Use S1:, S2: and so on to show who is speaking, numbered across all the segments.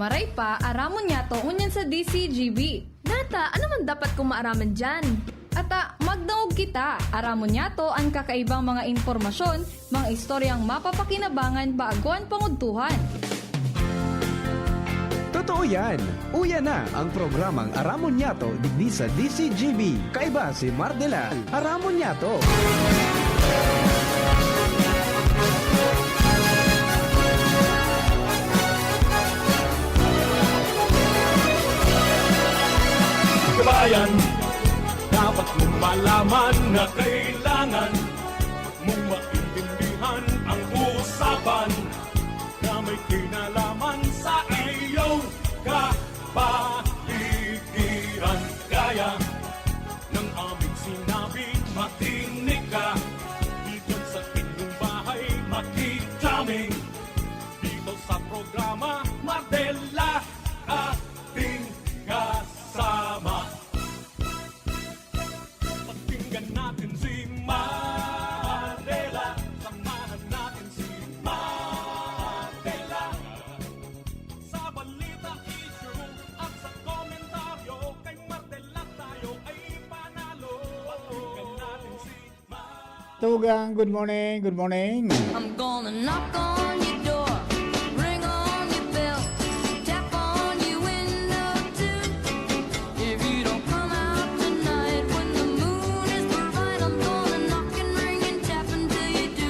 S1: Maray pa, aramon niya to unyan sa DCGB.
S2: Nata, ano man dapat kong maaraman dyan?
S1: Ata, magdaog kita. Aramon niya to ang kakaibang mga impormasyon, mga istoryang mapapakinabangan baaguan panguntuhan.
S3: Totoo yan. Uya na ang programang Aramon Yato digdi sa DCGB. Kaiba si Mardelal. Aramon Yato.
S4: Kabayan, dapat mong malaman na kailangan mong maintindihan ang usapan na may kinalaman sa iyong kapaligiran. Gaya ng aming sinabi, makinig ka. Dito sa inyong bahay, makiklaming. Dito sa programa, Mardela, ating kasama. Pakinggan natin si Mardela. Samahan natin si Mardela. Sa balita, issue at sa komentaryo, kay Mardela tayo ay panalo. Pakinggan natin si Mardela.
S5: Tugang, good morning, good morning.
S6: I'm gonna knock on your door, ring on your bell, tap on your window too. If you don't come out tonight when the moon is bright, I'm gonna knock and ring and tap until you do.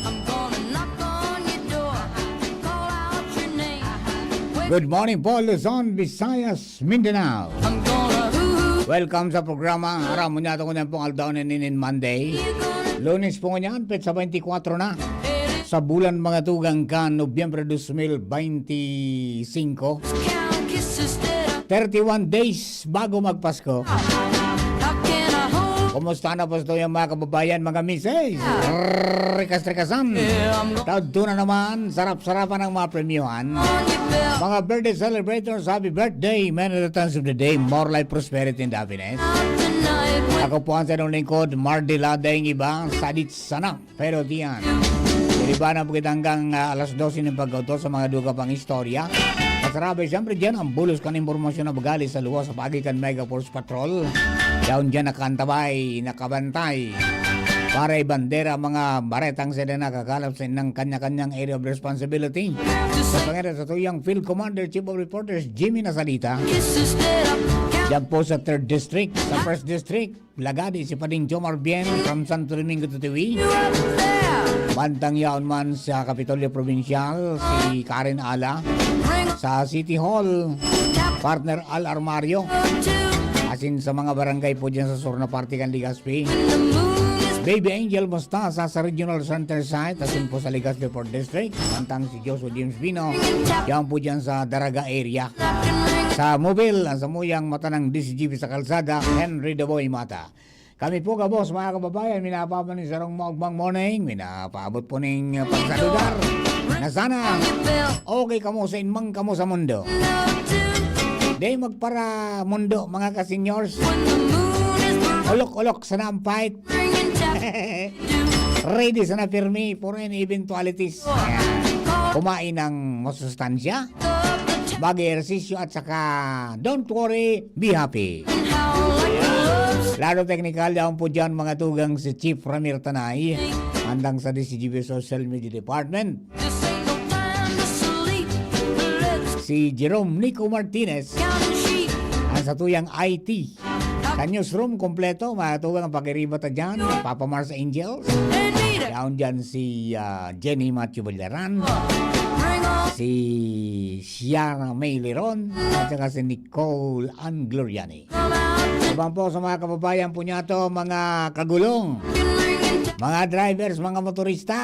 S6: I'm gonna knock on your door, call out your name.
S5: Good morning po, Luzon, Visayas, Mindanao.
S6: I'm gonna hoo-hoo.
S5: Welcome sa programa Aramon Yato ko na pong Aldaunin in Monday.
S6: You gonna
S5: Lunes po ngayon, petsa 24 na. Sa bulan mga tugang ka, Nobyembre 2025.
S6: count kisses that
S5: 31 days bago magpasko.
S6: how can I hold?
S5: Kumusta na po ito yung mga kababayan, mga mises? Rekas-rekasan.
S6: Yeah, I'm
S5: Tawdo na naman, sarap-sarapan ang mga premyuhan.
S6: on your bell.
S5: Mga birthday celebrators, happy birthday. Many of the times of the day, more life, prosperity, and happiness.
S6: Out tonight when
S5: Ako po ang sa inyong lingkod, Mardela, dahil iba, sadit sana, pero diyan. Diliba na po kita hanggang alas 12 ng pagkauto sa mga duga pang istorya. Kasarabay, siyempre dyan, ang bulos ka ng impormasyon na bagali sa luwa sa pagitan Mega Force Patrol. Down dyan nakantabay, nakabantay. Para ibandera mga baretang sila nakakalap sa ng kanya-kanyang area of responsibility. Sa pangyari sa tuyang Field Commander, Chief of Reporters, Jimmy Nasalita.
S6: kisses that I count.
S5: Diyan po sa 3rd District, sa 1st District, Lagadi si Pading Jomar Bien from Santo Domingo to Tiwi.
S6: You up there?
S5: Bantang yaon man sa Kapitolyo Provincial, si Karen Ala.
S6: Ring
S5: Sa City Hall, partner Al Armario.
S6: two.
S5: Asin sa mga barangay po dyan sa Sorna Party kan Ligaspi.
S6: The moon is
S5: Baby Angel Mostasa sa Regional Center Site, asin po sa Ligaspi 4th District. Bantang si Joshua James Bino. Yan po dyan sa Daraga area.
S6: black and ring.
S5: Sa Mobile, ang samuyang mata ng DCGP sa kalsada, Henry Daboy Mata. Kami po ka boss, mga kababayan, minapapa ni Sarong Maugmang Morning, minapaabot po ng pagsaludar na sana okay kamo sa inmang kamo sa mundo.
S6: No two.
S5: Day magpara mundo, mga ka-seniors.
S6: When the moon is bright,
S5: Ulok-ulok sa nampahit.
S6: ring and tap.
S5: Ready sa na firme for any eventualities. Ayan. Kumain ng masustansya, mag-ehersisyo at saka don't worry, be happy.
S6: How like love's
S5: Lalo technical daw po dyan mga tugang si Chief Ramir Tanay, handang sa DCGP Social Media Department.
S6: this ain't no time to sleep. Let's
S5: Si Jerome Nico Martinez,
S6: count and sheep.
S5: ang sa tuyang IT. Sa newsroom kompleto, mga tugang ang pag-iribata dyan, Papa Mars Angels.
S6: And need it.
S5: Down dyan si Jenny Matthew Balaran,
S6: Ring on.
S5: si Ciara May Leron, at saka si Nicole Ann Gloriani.
S6: Come out.
S5: Ibang po sa mga kababayan po niya to, mga kagulong,
S6: Can ring and tap.
S5: mga drivers, mga motorista.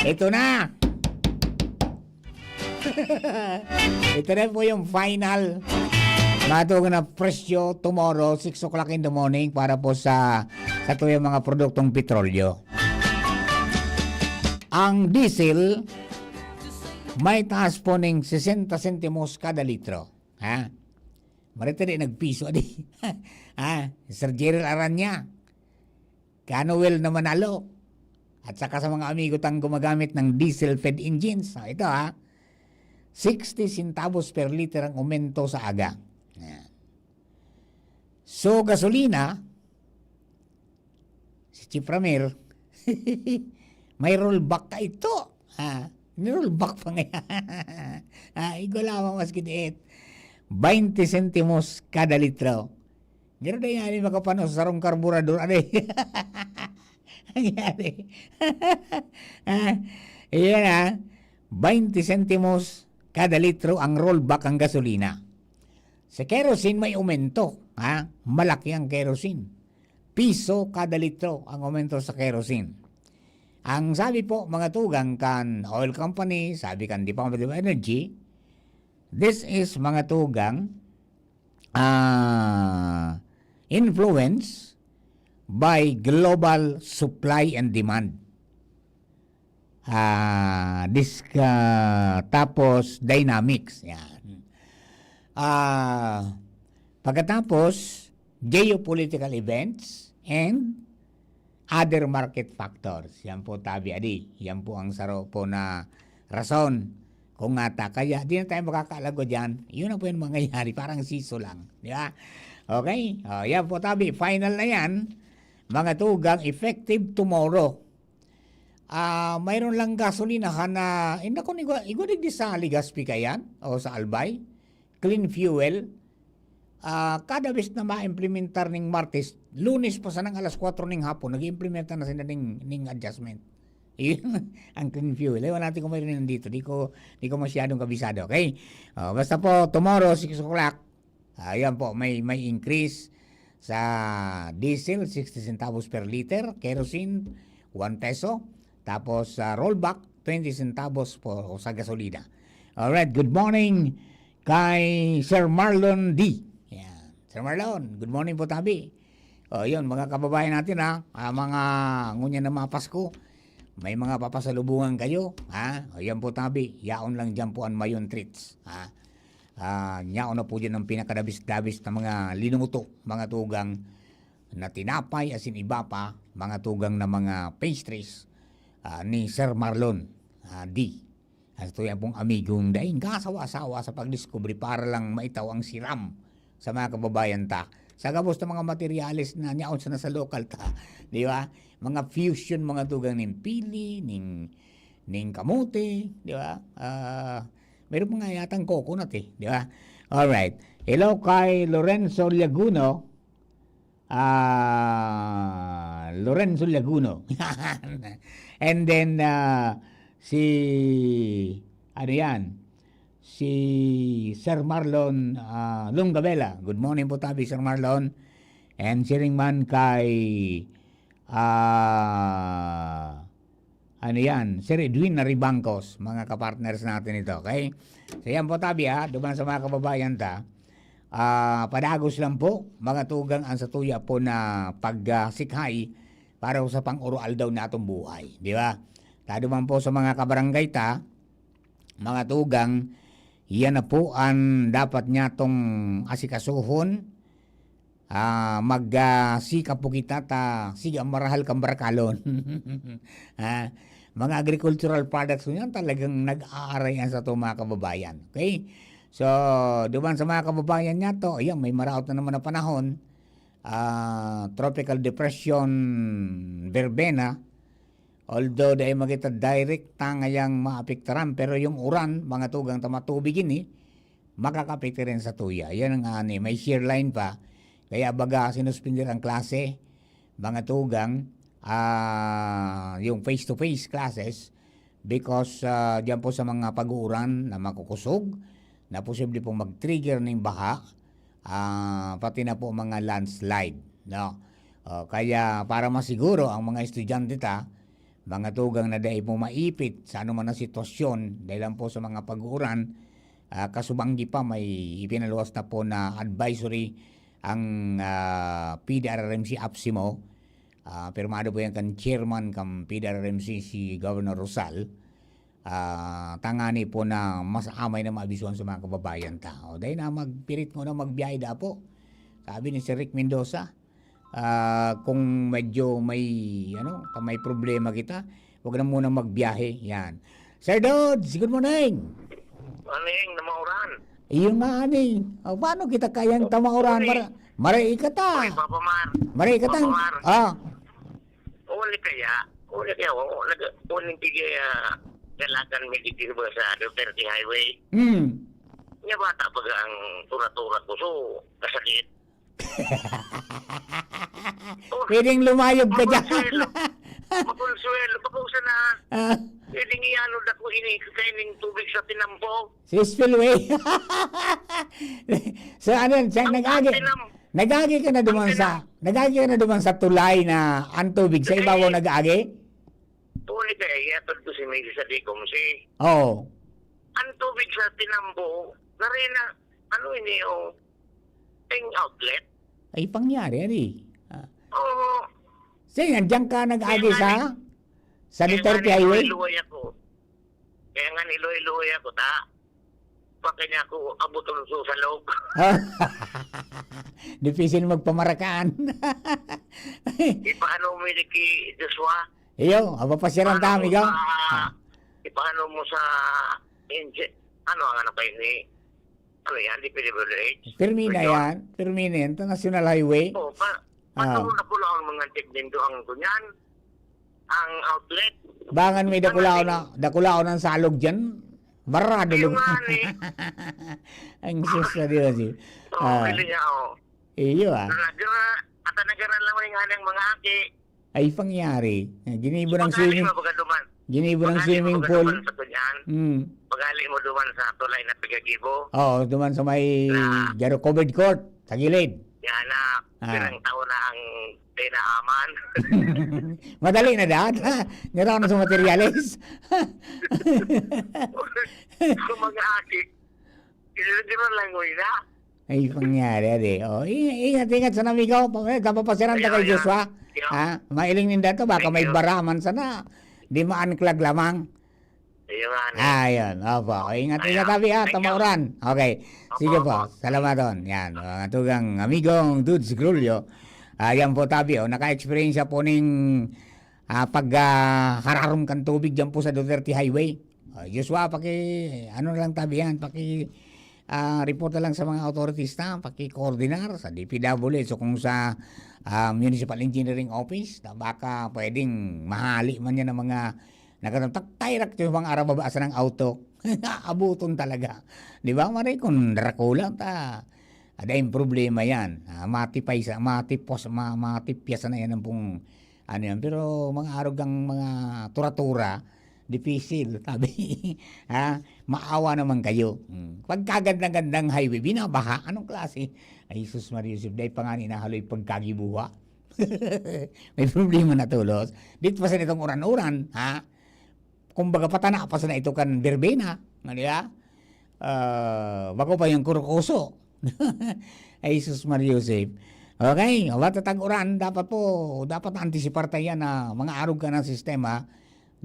S5: Ito na! Ito na po yung final matugang na presyo tomorrow 6 o'clock in the morning para po sa tuyang mga produktong petrolyo. Ang diesel may taas po ng 60 sentimos kada litro. Ha? Marita rin nagpiso di. Ha? Sir Gerald Aranya. Kano well na manalo. At saka sa mga amigo tang gumagamit ng diesel-fed engines. Ito ha. 60 centavos per liter ang aumento sa aga. Yan. So, gasolina, si Chief Ramir, may rollback ka ito. May rollback pa nga. Ikaw lamang mas kitiit. 20 centimos kada litro. Gano'n na yan, makapano sa sarong karburador. Ano nangyari? Ayan 20 centimos kada litro ang rollback ang gasolina. Sa kerosene may aumento. Malaki ang kerosene. Piso kada litro ang aumento sa kerosene. Ang sabi po mga tugang kan oil company, sabi kan Department of Energy, this is mga tugang influence by global supply and demand. Tapos dynamics. Yan. Pagkatapos geopolitical events and other market factors. Yan po tabi adi. Yan po ang saro po na rason kung ata. Kaya di na tayo makakalago dyan. Yun na po yung mangyayari. Parang siso lang. Di ba? Okay? Yan po tabi. Final na yan. Mga tugang effective tomorrow. Mayroon lang gasolinahan na igudig di sa Ligaspi kayan o sa Albay. Clean fuel. Kada vez na ma-implementar ning Martes, Lunes pa sanang alas 4 ning hapon, nag-implementa na sila ning adjustment. Yun ang clean fuel. Ewan natin kung mayroon nandito. Di ko masyadong kabisado. Okay? Basta po, tomorrow, 6 o'clock, ayan po, may increase sa diesel, 60 centavos per liter, kerosene, 1 peso, tapos rollback, 20 centavos po sa gasolina. Alright, good morning kay Sir Marlon D. Sir Marlon, good morning po tabi. Yun, mga kababayan natin mga ngunya na mga Pasko, may mga papasalubungan kayo. Yan po tabi, yaon lang dyan po ang mayon treats. Yaon na po dyan ang pinakadabis-dabis na mga linuto, mga tugang na tinapay, asin iba pa, mga tugang na mga pastries ni Sir Marlon D. Ito yan pong amigong daing kasawa-sawa sa pagdiscovery para lang maitaw ang siram sa mga kababayan ta. Sa gabos na mga materyales na nyaon sa nasa local ta. Di ba? Mga fusion, mga tugang ng pili, ning kamote. Di ba? Meron mga yatang coconut Di ba? Alright. Hello kay Lorenzo Laguno. Lorenzo Laguno. And then, si Sir Marlon Lungabela. Good morning po tabi, Sir Marlon. And sharing man kay Sir Edwin Naribangcos, mga kapartners natin ito. Okay? So yan po tabi duman sa mga kababayan ta. Padagos lang po, mga tugang ang satuya po na pagsikhay para sa pang-urual daw na atong buhay. Di ba? Taduman po sa mga kabarangay ta, mga tugang, yan na po ang dapat niya tong asikasuhon. Magsikap po kita siga marahal kang barakalon. Mga agricultural products yan talagang nag-aaray sa ito mga kababayan. Okay? So, duman sa mga kababayan niya to, ayan, may maraot na naman na panahon. Tropical Depression Verbena. Although dahil makita direct ngayang maapektaran, pero yung uran, mga tugang tamatubig ini, makakapekta rin sa tuya. Yan ang may shear line pa. Kaya baga sinuspindir ang klase, mga tugang, yung face-to-face classes, because diyan po sa mga pag-uuran na makukusog, na posible pong mag-trigger ng baha, pati na po mga landslide. No? Kaya para masiguro ang mga estudyante mga tugang na dahil po maipit sa anuman na sitwasyon dahil lang po sa mga pag-uuran, kasubanggi pa may ipinaluwas na po na advisory ang PDRRMC APSIMO. Pirmado po yan kan chairman kan PDRRMC si Governor Rosal. Tangani po na mas amay na maabisuhan sa mga kababayan tao. Dahil na magpirit mo na magbiyahe da po. Sabi ni Sir Rick Mendoza, kung medyo may problema kita, huwag na muna magbiyahe. Yan. Sir Dodds, good morning.
S7: Ano yung namauran?
S5: Iyo nga ani. O, paano kita kayang tamauran? Maray ikata.
S7: Uy, Papa Mar.
S5: Maray ikatang.
S7: Papa Mar.
S5: Ah.
S7: Uli kaya, uling tigay dalagan medikir ba sa Duterte Highway. Nga bata pag ang tura-tura ko so kasakit.
S5: Pwedeng lumayog ka dyan.
S7: Makonsuelo, pakusa na.
S5: Ah,
S7: Pwedeng iano na ko kainin tubig sa tinampo.
S5: si Spillway. So ano, siya nagagi. Nagagi ka na duman sa tulay na ang tubig sa ibabaw nag-agi?
S7: Uli kaya, yatod ko si May sa Dicom si
S5: Oo.
S7: ang tubig sa tinampo, narina, ano ini o, ting outlet.
S5: Ay, pangyari, ari.
S7: Oo.
S5: Sige, nandiyan ka nag-agi sa Duterte
S7: Kaya nga
S5: Highway?
S7: niluhay ako. Kaya nga niluhay ako, ta. Pakanya ako abutong sa loob.
S5: Difficile magpamarakaan.
S7: Ipaano mo ki Joshua?
S5: Iyo, abapasyaran tami ka.
S7: Ipaano mo sa ano ang ano kayo ni ano yan, di PWH?
S5: Permina yan. Permina yan. Ito National Highway.
S7: Oo, paano na pula ang mga tignin do ang kunyan? Ang outlet?
S5: Bangan may dakulao ng salog dyan. Barado
S7: Yung
S5: lug.
S7: nga ni.
S5: Ang seryoso.
S7: Oo, pili niya o.
S5: Iyo
S7: At nagaran lang yung mga aki.
S5: Ay pangyari. Ginibo ng swimming.
S7: Pagduman.
S5: Ginibo ng swimming pool.
S7: Sa kunyan.
S5: Hmm.
S7: Pagali mo duman sa tulay na pigagibo.
S5: Oo, duman sa may Garo covered court. Sa gilid.
S7: Yan na, pirang taon na ang tinaaman.
S5: Madali na dahil. Ngayon na sa materialis.
S7: Kung mga aki, ililigiran lang mo na.
S5: Ay, pangyari, ade. O, ingat sa namigaw. Kapapasiran ta kay Joshua. Ha? Mailing ninda to. Baka may baraman sana. Di maanklag lamang.
S7: Ayun nga ni.
S5: Ayun. Opo. Ingat tabi ha. Tamauran. Okay. Sige po. Salamat doon. Yan. Ang tugang amigong Dudes Grulyo. Yan po tabi. Naka-experience po ning pag-hararom kang tubig dyan po sa Duterte Highway. Joshua, ano lang tabi yan. Report na lang sa mga authorities na paki-coordinar sa DPWH so kung sa Municipal Engineering Office na baka pwedeng mahali man yan ng mga nagtatayrak yung mga arababasa ng auto. Abuton talaga. Di ba? Maray kung Dracula ada yung problema yan. Matipyasa na yan ng pong ano yan. Pero mga arugang mga tura-tura difficile, sabi. Maawa naman kayo. Pagkagandang-gandang highway, binabaha. Anong klase? Ay, Jesus Maria Joseph, dahil pa nga ninahaloy pagkagibuha. May problema na tulos. Dito pa sa nitong uran-uran, kumbaga patana pa sa na ito kan verbena. Nga bago pa yung kurukuso. Ay, Jesus Maria Joseph. Okay, watatag uran, dapat antisipar tayo na mga arog ka ng sistema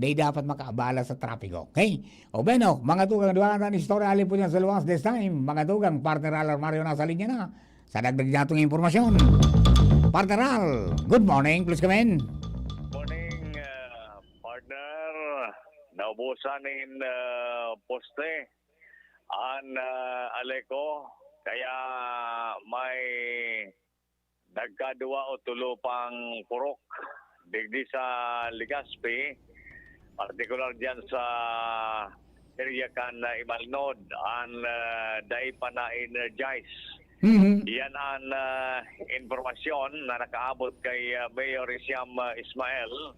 S5: dahil dapat makaabala sa trapiko. Okay? O bueno, mga tugang duwaan ng istorya alin po niyan sa luwas this time. Mga tugang, partner Al Mario nasa linya na. Sa dagdag natong impormasyon. Partner Al, good morning. Please come in.
S8: Morning, partner. Naubusan in poste an Aleco. Kaya may nagkadua o tulo pang purok digdi sa Legazpi. Particular diyan sa area kan Imalnod an dai pa na energize. Yan ang informasyon na nakaabot kay Mayor Siam Ismael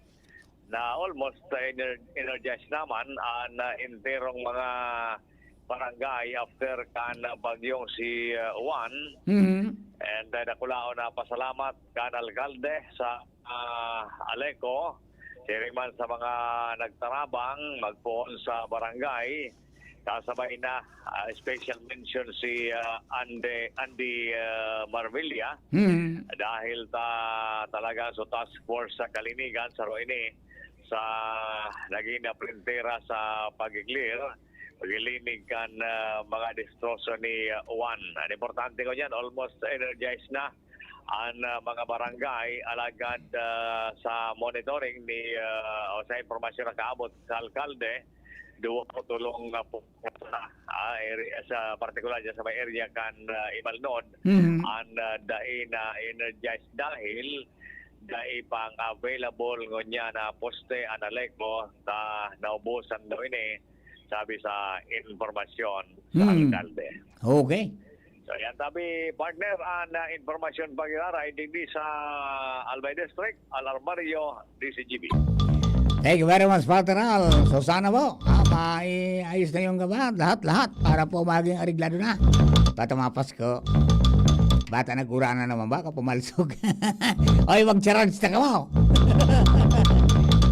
S8: na almost energized naman ang enterong mga barangay after kan bagyong si Juan. And nakulao na pasalamat kan alkalde sa Aleco. Siriman sa mga nagtarabang, magpuon sa barangay. Kasabay na special mention si Andy Marvilla dahil talaga sa task force sa Kalinigan sa Roini sa naging printera sa pag-clear paglinig kan mga destroso ni Juan. Ang importante ko dyan, almost energized na ang mga barangay alagad sa monitoring ni o sa impormasyon na kaabot sa alkalde duwa o tulong na po area, sa partikular dyan sa may area kan Imalnod ang dai na energized dahil dai pang available ngonya na poste analek mo ta naubusan daw ini sabi sa informasyon sa alkalde.
S5: Okay.
S8: So yan tabi partner ang informasyon pag-iraray digdi sa Albay District, Alarmario, DCGB.
S5: Thank you very much, Partner Al. So sana po, maayos na yung gabat, lahat-lahat, para po maging ariglado na. Bata mapasko. Bata nagura na naman, baka pumalsog. Oy, mag-charge na ka mo.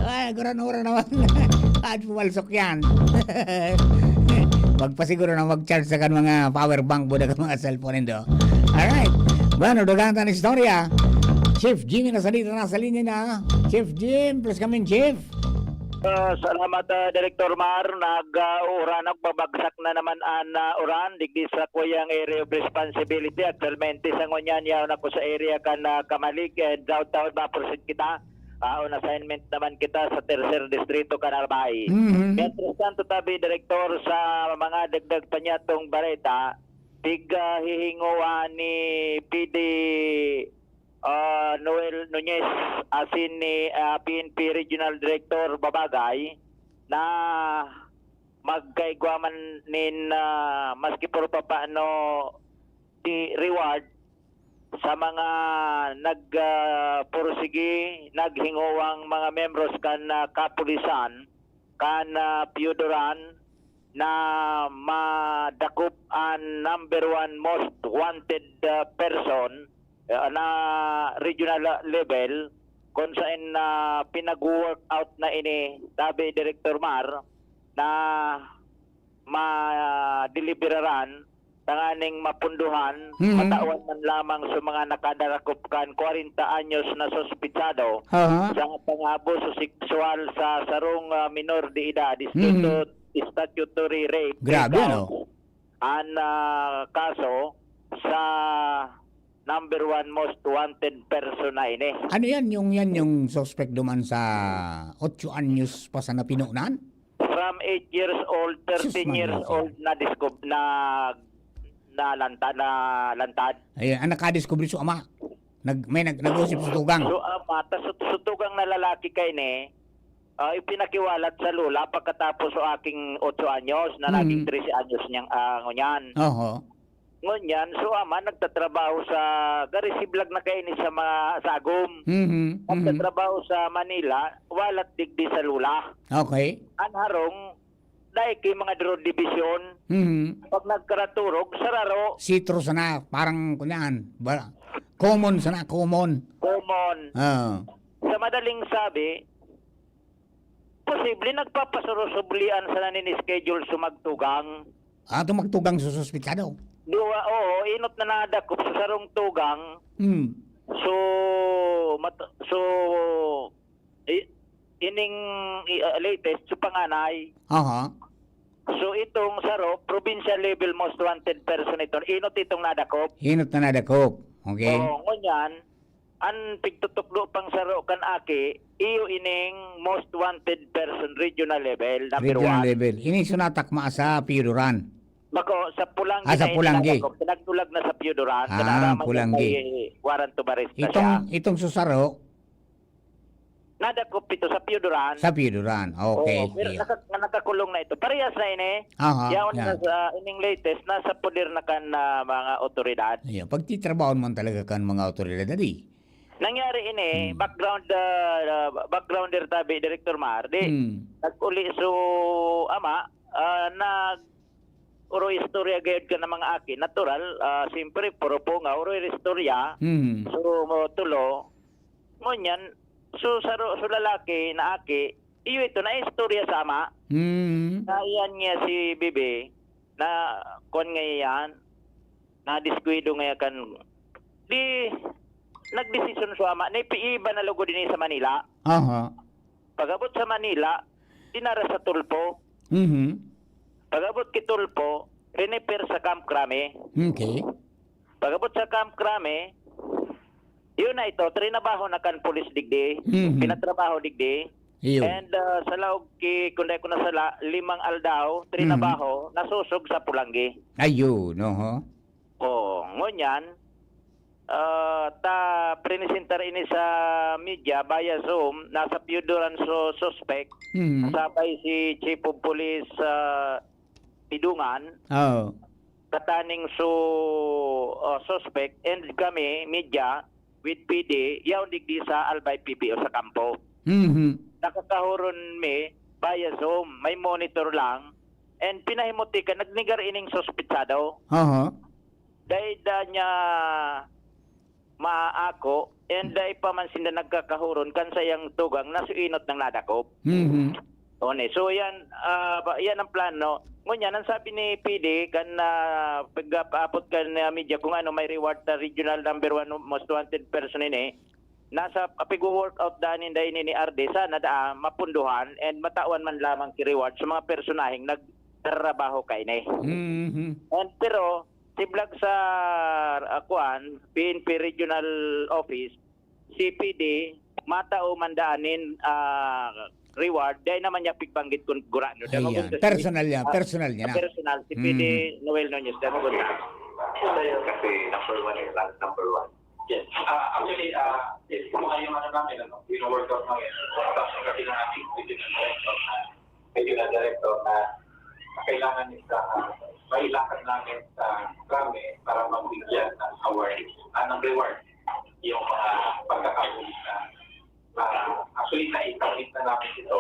S5: Ay, gura-nura naman. At pumalsok yan. Magpasiguro na mag-charge sa kan mga power bank po na mga cellphone nito. Alright. Bueno, dugang tan istorya. Chief Jimmy nasa linya na. Chief Jim, please come in, Chief.
S9: Salamat, Director Mar. Nag-uran, nagbabagsak na naman ang uran. Digdi sa kuyang area of responsibility. Actualmente sa ngunyan yaw na ko sa area kan Kamalig. Downtown ma-proceed kita. On assignment naman kita sa tercer distrito kan Albay. Mientras tanto tabi, Director, sa mga dagdag pa niya tong bareta, hihinguan ni PD Noel Nunez asin ni PNP Regional Director Babagay na magkaigwaman nin maski por paano di reward sa mga nagpursigi naghinguwang mga membros kan kapulisan kan Piodoran na madakop ang number 1 most wanted person na regional level kung saan pinag-work out na ini tabi Director Mar na ma-deliberaran tanganing mapunduhan matawan man lamang sa mga nakadarakop kan 40 anyos na sospitsado sa pang-abuso sexual sa sarong minor de edad statutory rape.
S5: Grabe, no?
S9: Ang kaso sa number 1 most wanted person na ini.
S5: Ano yan yung suspect duman sa 8 anyos pa sa napinunan?
S9: From 8 years old, 13 years old na lantad.
S5: Ay, ang nakadiscover so ama. Nag-usip sa tugang.
S9: So ama, sutugang na lalaki kay ni, ipinakiwalat sa lula pagkatapos sa aking 8 anyos na naging 13 anyos niyang ngunyan.
S5: Oho.
S9: Ngunyan, so ama, nagtatrabaho sa garisiblag na kay ni sa mga sagom. Nagtatrabaho sa Manila, walat digdi sa lula.
S5: Okay.
S9: Anharong, dahil kay mga drone division, pag nagkaraturog, sararo.
S5: Citrus na, parang kunyan. Common sana, common.
S9: Sa madaling sabi, posible nagpapasurusublian sa nanin-schedule sumagtugang.
S5: Tumagtugang sa suspitado.
S9: Inot na nadakop sa sarong tugang. Ining latest sa panganay. So itong saro, provincial level most wanted person ito. Inot itong nadakop.
S5: Okay.
S9: Ngunyan, ang pigtutukdo pang saro kan aki, iyo ining most wanted person regional level, number 1.
S5: Regional level. Ini sunatak maa sa Piodoran.
S9: Bako, sa Pulangi
S5: sa Pulangi.
S9: Pinagtulag na sa Piodoran.
S5: Pulangi.
S9: Warrant to arrest na siya.
S5: Itong susaro,
S9: nadakop ito sa Piodoran.
S5: sa Piodoran. Okay.
S9: Pero nakakulong na ito. Parehas na ini. Yaon na sa ining latest, nasa poder na kan mga otoridad.
S5: Ayun, pagtitrabaho man talaga kan mga otoridad di.
S9: Nangyari ini, backgrounder tabi, Director Mar, nag-uli so ama, uro istorya gayud ka ng mga aki. Natural, siyempre, puro po nga, uro istorya. So, tulo, ngunyan, so lalaki na aki, iyo ito na istorya sama. Na iyan niya si Bibi, na kon ngayon, na diskuido ngayon kan, nagdesisyon sa ama, na iba na logo din sa Manila. Pagabot sa Manila, dinara sa Tulpo. Pagabot ki Tulpo, riniper sa Camp Crame.
S5: Okay.
S9: Pagabot sa Camp Crame, yun na ito, trinabaho na kan pulis digdi, pinatrabaho digdi,
S5: Iyo.
S9: And sa laog kunday ko na sala 5 aldaw, trinabaho, nasusog sa Pulanggi.
S5: Ayun, no, ho?
S9: Oh, ngunyan ta prinisentar ini sa media via Zoom, nasa Piyuduran so suspect, sabay si Chief of Police Pidungan,
S5: Oh.
S9: kataning suspect, and kami, media, with PD, yaw digdi sa Albay PPO sa kampo. Nakakahuron mi, via Zoom, may monitor lang, and pinahimuti ka, nagnigar ining suspitsado. Dahil niya maako, and dahil pa man sila nagkakahuron, kansayang tugang, nasuinot ng nadakop. So yan, yan ang plano. Ngunyan, ang sabi ni PD, kan pag-aapot ka na media kung ano, may reward na regional number 1 most wanted person ini, nasa pag-workout danin dahil ni RD, sana mapunduhan and matawan man lamang ki-reward sa mga personaheng nagtrabaho kay ni. And pero, tiblag sa PNP Regional Office, CPD, matao mandaanin reward, dahil naman niya pigbanggit kung gurano.
S5: Ayan. Personal niya, personal niya na.
S9: Personal, CPD Noel Nunez, dahil maganda.
S7: Kasi number 1 rank number 1.
S10: Yes. Actually, yes, kung yung ano namin, wino-workout namin, kasi na namin regional director na kailangan nila mailakad namin sa krami para mabigyan ng award, ng reward yung mga pagkakaulit na actually na-italit na namin ito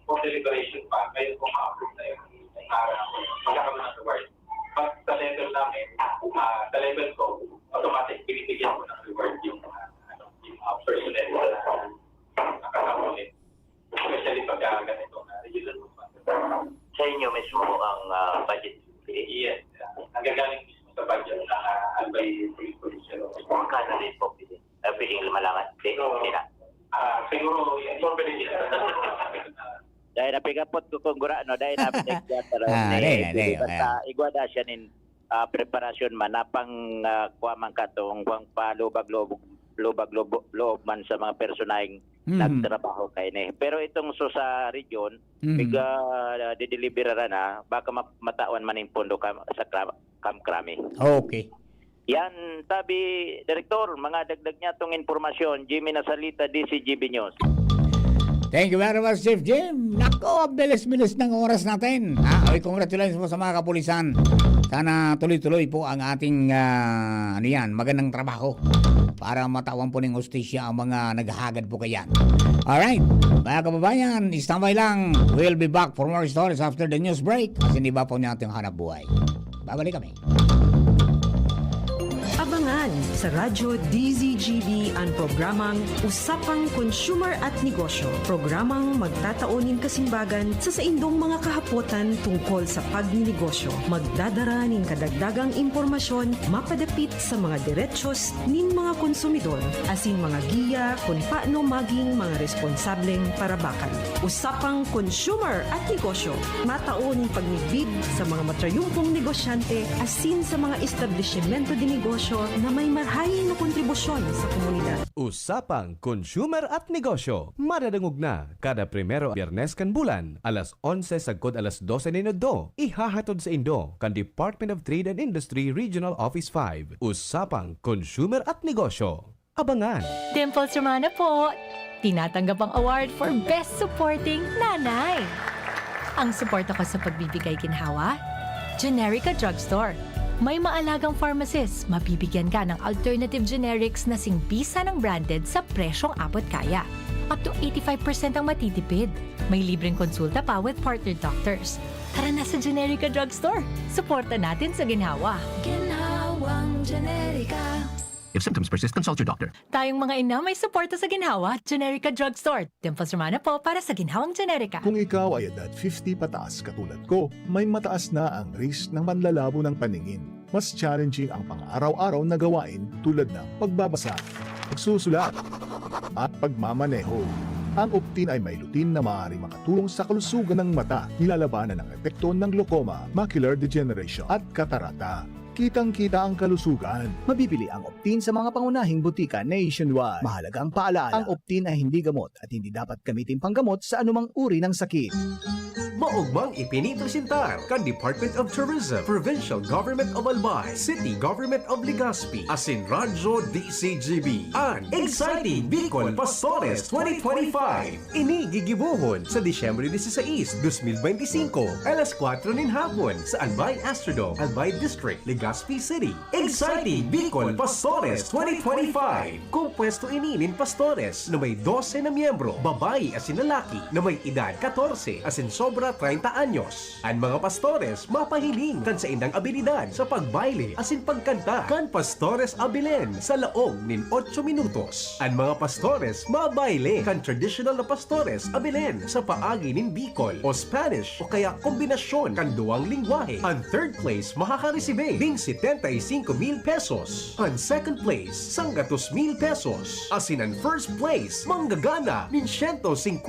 S10: for deliberation pa, ngayon kung ma-approve na yun magkakaroon ng reward. Pag sa level namin, sa level ko, automatic binibigyan ko ng reward yung personnel na nakakaulit. Especially pag ganito na regional movement.
S7: Sa inyo mismo ang budget?
S10: Yes. Nagagaling mismo sa budget ng Albay Police Policial Office.
S7: Magkano rin po pili? Piling lumalangan? Hindi na.
S10: Siguro, information.
S9: Dahil napigapot ko kung gurano, dahil napigapot igwada siya nin preparasyon man, napang kuwamang katong kuwang lubag-loob man sa mga personaheng nagtrabaho kay ni. Pero itong sa region, didelibera na, baka matawan man yung pondo sa Kamkrami.
S5: Okay.
S9: Yan, tabi, Direktor, mga dagdag niya itong informasyon, Jimmy Nasalita, DCGB News.
S5: Thank you very much, Chief Jim. Nako, bilis-bilis ng oras natin. Okay, congratulations po sa mga kapulisan. Sana tuloy-tuloy po ang ating magandang trabaho para matawan po ng hustisya ang mga naghahagad po kayan. Alright, mga kababayan, istambay lang. We'll be back for more stories after the news break. Kasi hindi ba po niya ating hanap buhay. Babalik kami.
S11: Abangan sa Radyo DZGB ang programang Usapang Consumer at Negosyo. Programang magtataunin kasimbagan sa saindong mga kahapotan tungkol sa pagninegosyo. Magdadara nin kadagdagang impormasyon mapadapit sa mga diretsyon nin mga konsumidor asin mga giya kung paano maging mga responsableng parabakan. Usapang Consumer at Negosyo. Mataunin pagnibid sa mga matrayumpong negosyante asin sa mga establishmento de negosyo na may marhayin na kontribusyon sa komunidad.
S12: Usapang Consumer at Negosyo. Madadangog na kada primero Biyernes kan bulan, alas 11 sagkod alas 12 minuto. Ihahatod sa Indo kan Department of Trade and Industry Regional Office 5. Usapang Consumer at Negosyo. Abangan.
S13: Dimples Romana po. Tinatanggap ang award for Best Supporting Nanay. Ang suporta ko sa pagbibigay ginhawa, Generica Drugstore. May maalagang pharmacist, mabibigyan ka ng alternative generics na singbisa ng branded sa presyong abot kaya. Up to 85% ang matitipid. May libreng konsulta pa with partner doctors. Tara na sa Generica Drugstore. Suporta natin sa ginhawa.
S6: Ginhawang Generica.
S14: If symptoms persist, consult your doctor.
S13: Tayong mga ina may suporta sa ginhawa, Generica Drugstore. Dimples Romana po para sa ginhawang Generica.
S15: Kung ikaw ay edad 50 pataas katulad ko, may mataas na ang risk ng manlalabo ng paningin. Mas challenging ang pang-araw-araw na gawain tulad ng pagbabasa, pagsusulat, at pagmamaneho. Ang Optin ay may lutin na maaari makatulong sa kalusugan ng mata, nilalabanan ng epekto ng glaucoma, macular degeneration at katarata. Kitang-kita ang kalusugan.
S16: Mabibili ang Optin sa mga pangunahing butika nationwide. Mahalagang paalala, ang Optin ay hindi gamot at hindi dapat gamitin panggamot sa anumang uri ng sakit.
S17: Maugmang ipinipresentar kan Department of Tourism, Provincial Government of Albay, City Government of Legazpi, asin Radyo DCGB, ang Exciting Bicol Pastores 2025. Ini gigibuhon sa Disyembre 16, 2025, alas 4 nin hapon sa Albay Astrodome, Albay District, Legazpi City. Exciting Bicol Pastores 2025. Kumpuesto ini nin pastores na may 12 na miyembro, babae asin lalaki na may edad 14 asin sobra 30 anyos. Ang mga pastores mapahiling kan sa indang abilidad sa pagbaile asin pagkanta kan pastores abilen sa laog nin 8 minutos. Ang mga pastores mabaile kan traditional na pastores abilen sa paagi nin Bicol o Spanish o kaya kombinasyon kan duwang lingwahe. Ang third place makakaresibe ding 75,000 pesos. Ang second place 100,000 pesos. Asin ang first place manggagana nin 150,000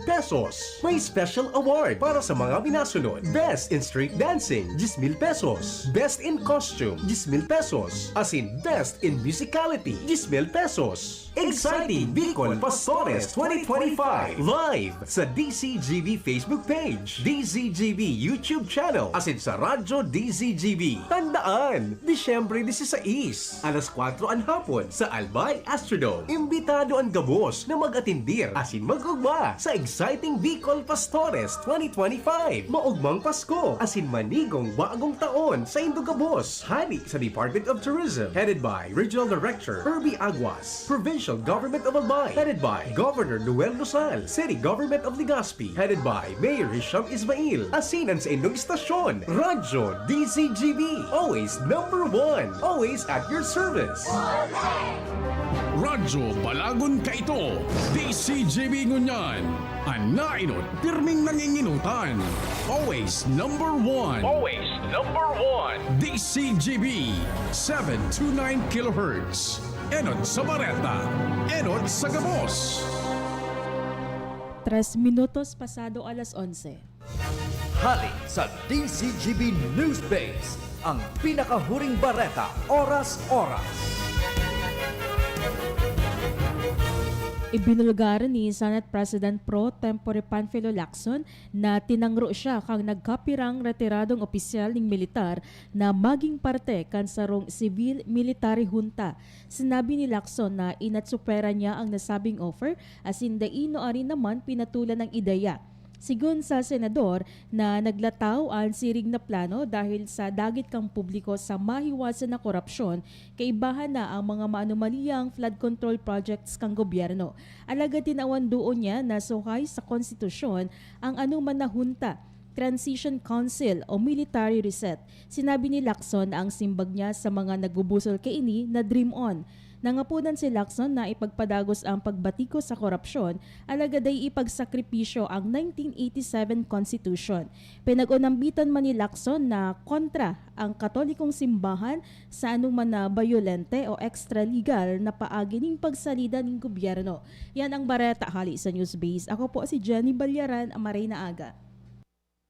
S17: pesos. May special award para sa mga binasunod. Best in street dancing, 10,000 pesos. Best in costume, 10,000 pesos. As in Best in musicality, 10,000 pesos. Exciting Bicol Pastores 2025 live sa DCGB Facebook page, DCGB YouTube channel, as in sa Radyo DCGB. Tandaan, Disyembre 16, alas 4 ang hapon sa Albay Astrodome. Imbitado ang gabos na mag-atindir as in mag-ugma sa Exciting Bicol Pastores 2025. Maugmang Pasko as in manigong bagong taon sa Indogabos. Hani sa Department of Tourism headed by Regional Director Herbie Aguas. Provincial Government of Albay headed by Governor Noel Rosal. City Government of Legazpi headed by Mayor Hisham Ismail. Asinan sa Indog Istasyon. Radyo DCGB. Always number one. Always at your service.
S4: Radyo Balagon Kaito, DCGB Ngunyan, ang nainot, pirming nanginginutan. Always number one. Always number one. DCGB, 729 kHz. Enot sa Bareta, Enot sa Gabos.
S18: 3 minutos pasado alas 11.
S19: Halik sa DCGB News Base, ang pinakahuring bareta, oras-oras.
S18: Ibinulgar ni Senate President Pro Tempore Panfilo Lacson na tinangro siya kang nagkapirang retiradong opisyal ng militar na maging parte kan sarong civil-military junta. Sinabi ni Lacson na inatsupera niya ang nasabing offer as in daino arin naman pinatulan ng ideya. Sigun sa senador na naglataw ang sirig na plano dahil sa dagit kang publiko sa mahiwasan na korupsyon, kaibahan na ang mga maanumaliyang flood control projects kang gobyerno. Alaga tinawan doon niya na suhay sa konstitusyon ang anuman na hunta, Transition Council o Military Reset. Sinabi ni Lacson na ang simbag niya sa mga nagbubusol kay ini na dream on. Nangapunan si Lacson na ipagpadagos ang pagbatiko sa korupsyon, alagaday ipagsakripisyo ang 1987 Constitution. Pinag-unambitan man ni Lacson na kontra ang katolikong simbahan sa anuman na bayolente o extra-legal na paagi ng pagsalida ng gobyerno. Yan ang Bareta Hali sa Newsbase. Ako po si Jenny Balyaran, Amaray na Aga.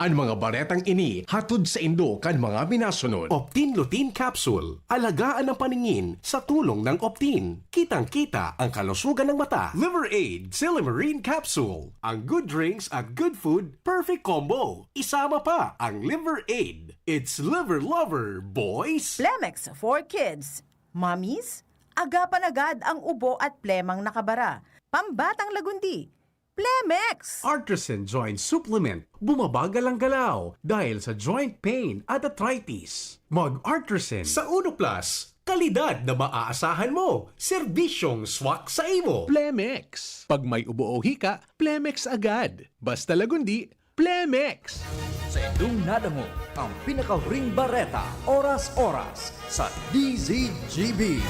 S17: Ang mga baretang ini hatod sa Indo kan mga binasunod. Optin Lutein Capsule. Alagaan ang paningin sa tulong ng Optin. Kitang-kita ang kalusugan ng mata. Liver Aid Silimarine Capsule. Ang good drinks at good food, perfect combo. Isama pa ang Liver Aid. It's liver lover, boys!
S20: Plemex for kids. Mommies, agapan agad ang ubo at plemang nakabara. Pambatang lagundi. Plemex!
S17: Artisan Joint Supplement. Bumabagal ang galaw dahil sa joint pain at arthritis. Mag-Artisan sa Uno Plus. Kalidad na maaasahan mo. Serbisyong swak sa imo.
S21: Plemex. Pag may ubo o hika, Plemex agad. Basta lagundi, Plemex.
S19: Sa indong nadango, ang pinakahuring bareta, oras-oras sa DZGB.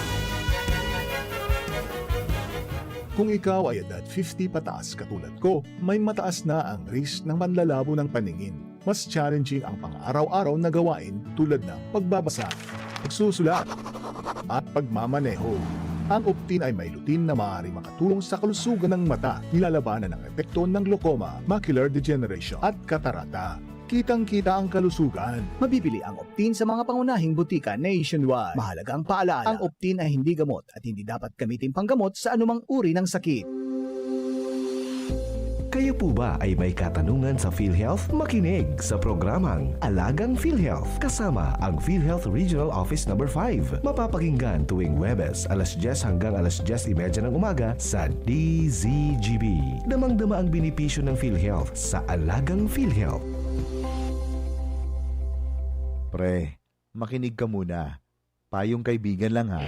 S15: Kung ikaw ay edad 50 pataas katulad ko, may mataas na ang risk ng manlalabo ng paningin. Mas challenging ang pang-araw-araw na gawain tulad ng pagbabasa, pagsusulat, at pagmamaneho. Ang Optin ay may lutein na maaari makatulong sa kalusugan ng mata, nilalabanan ang epekto ng glaucoma, macular degeneration at katarata. kitang-kita ang kalusugan.
S16: Mabibili ang Optin sa mga pangunahing butika nationwide. Mahalagang paalala, ang Optin ay hindi gamot at hindi dapat gamitin panggamot sa anumang uri ng sakit.
S12: Kayo po ba ay may katanungan sa PhilHealth? Makinig sa programang Alagang PhilHealth kasama ang PhilHealth Regional Office No. 5. Mapapakinggan tuwing Huwebes alas 10 hanggang alas 10:30 ng umaga sa DZGB. Damang-dama ang benepisyo ng PhilHealth sa Alagang PhilHealth.
S2: Pre, makinig ka muna. Payong kaibigan lang ha.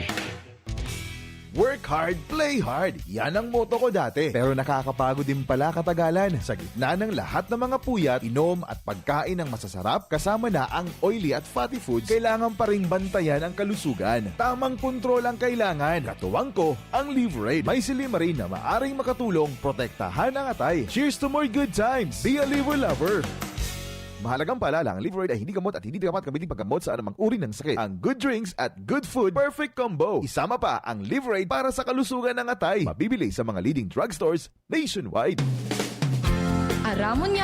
S2: Work hard, play hard. Yan ang motto ko dati. Pero nakakapagod din pala katagalan. Sa gitna ng lahat ng mga puyat, inom at pagkain ng masasarap, kasama na ang oily at fatty foods, kailangan pa ring bantayan ang kalusugan. Tamang kontrol ang kailangan. Katuwang ko, ang Liverade. May silimarin na maaring makatulong protektahan ang atay. Cheers to more good times. Be a liver lover. Mahalagang paalala, ang Liverade ay hindi gamot at hindi dapat gamitin paggamot sa anumang uri ng sakit. Ang good drinks at good food, perfect combo. Isama pa ang Liverade para sa kalusugan ng atay. Mabibili sa mga leading drugstores nationwide.
S1: Aramon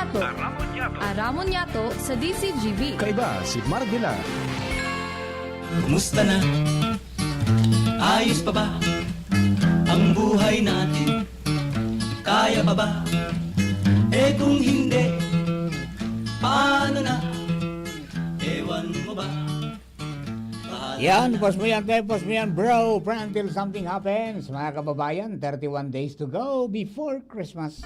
S1: Yato sa DCGB.
S3: Kaiba si Mardela.
S22: Kumusta na? Ayos pa ba ang buhay natin? Kaya pa ba? Eh kung hindi, paano na? Ewan mo ba?
S5: Yan, post mo yan, bro. Until something happens. Mga kababayan, 31 days to go before Christmas.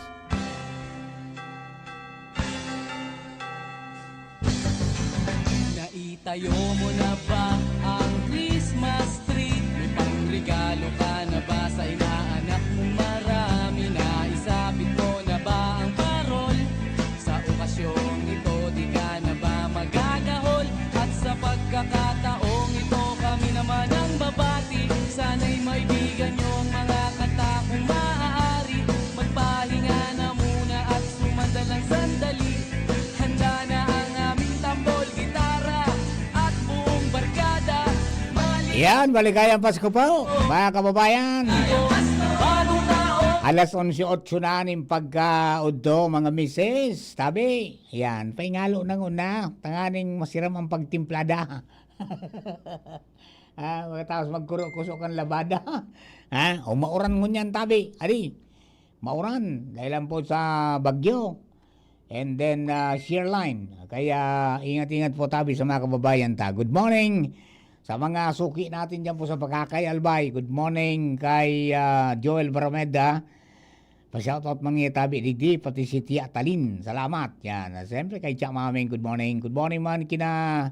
S22: Naitayo mo na ba ang Christmas tree? May pangregalo ka na ba sa inaanak mo marami? Naisabit mo na ba ang parol? Sa okasyong ito, di ka na ba magagahol? At sa pagkakataong ito, kami naman ang babati. Sana'y maibigan nyo ang mga kanta kung maaari. Magpahinga na muna at sumandalang sandali. Handa na ang aming tambol, gitara at buong barkada.
S5: Yan, baligayang Pasko po, mga kababayan. Alas 11:08 na ning pagka-udto, mga misis. Tabi, yan, paingalo nang una. Tanganing masiram ang pagtimplada. Tapos magkuro-kusok ang labada. Mauran ngunyan, tabi. Adi, mauran. Dahil po sa bagyo. And then, shear line. Kaya, ingat-ingat po, tabi, sa mga kababayan ta. Good morning sa mga suki natin dyan po sa Pakakay Albay. Good morning kay Joel Barameda. Pa-shoutout mga tabi digdi, pati si Tia Talin. Salamat. Yan. Siyempre kay Tia Maming, good morning. Good morning man kina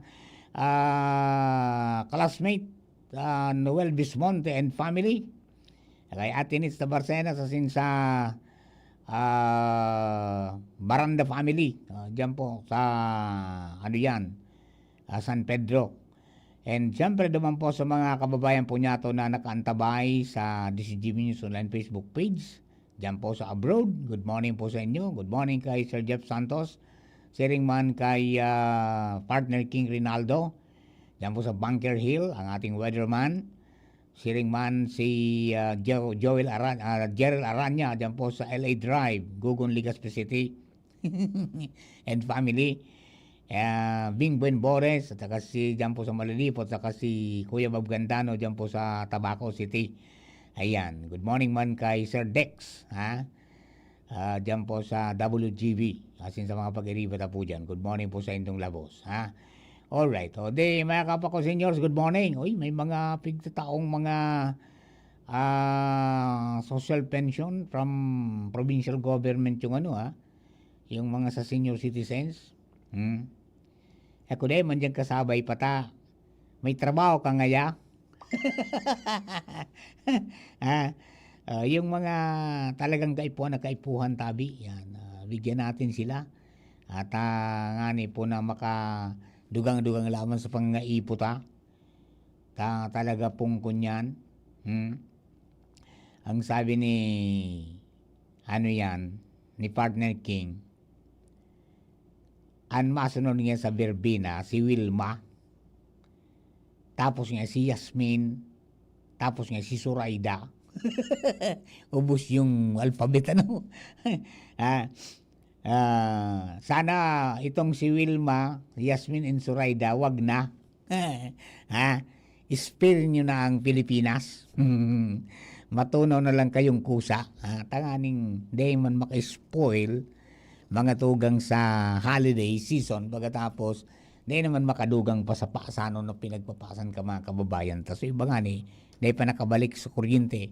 S5: classmate Noel Bismonte and family. Kay Atinits na Barcena sa Baranda family. Dyan po sa San Pedro. And siyempre naman po sa mga kababayan po niya na nakaantabay sa DCGB News Online Facebook page. Diyan po sa abroad. Good morning po sa inyo. Good morning kay Sir Jeff Santos. Sharing man kay partner King Rinaldo. Diyan po sa Bunker Hill, ang ating weatherman. Sharing man si Gerald Aranya. Diyan po sa LA Drive, Gugon, Legazpi City. And family. Bing Buen Bores, at saka si dyan po sa Malilipot, at saka si Kuya Bob Gandano dyan po sa Tabaco City. Ayan, good morning man kay Sir Dex, dyan po sa WGB, asin sa mga pag-iribata po dyan. Good morning po sa Indong Labos, Alright, o di mga kapwa ko seniors, good morning. Uy, may mga pigtataong mga social pension from provincial government yung yung mga sa senior citizens. Ako din, mandiyan kasabay pata. May trabaho ka ngaya. Yung mga talagang kaipuhan tabi, yan, bigyan natin sila. At ngani po na makadugang-dugang laman sa pangaiputa. Talaga pong kunyan. Ang sabi ni ni partner King, ang masunod niya sa Verbena, si Wilma, tapos nga si Yasmin, tapos nga si Suraida. Ubus yung alphabet, Sana itong si Wilma, Yasmin and Suraida, wag na. Ha? Spare nyo na ang Pilipinas. Matunaw na lang kayong kusa. Tanganing di man maka-spoil mga tugang sa holiday season. Pagkatapos, di naman makadugang pa sa paasano na pinagpapasan ka mga kababayan. Tapos iba nga ni, di pa nakabalik sa kuryente.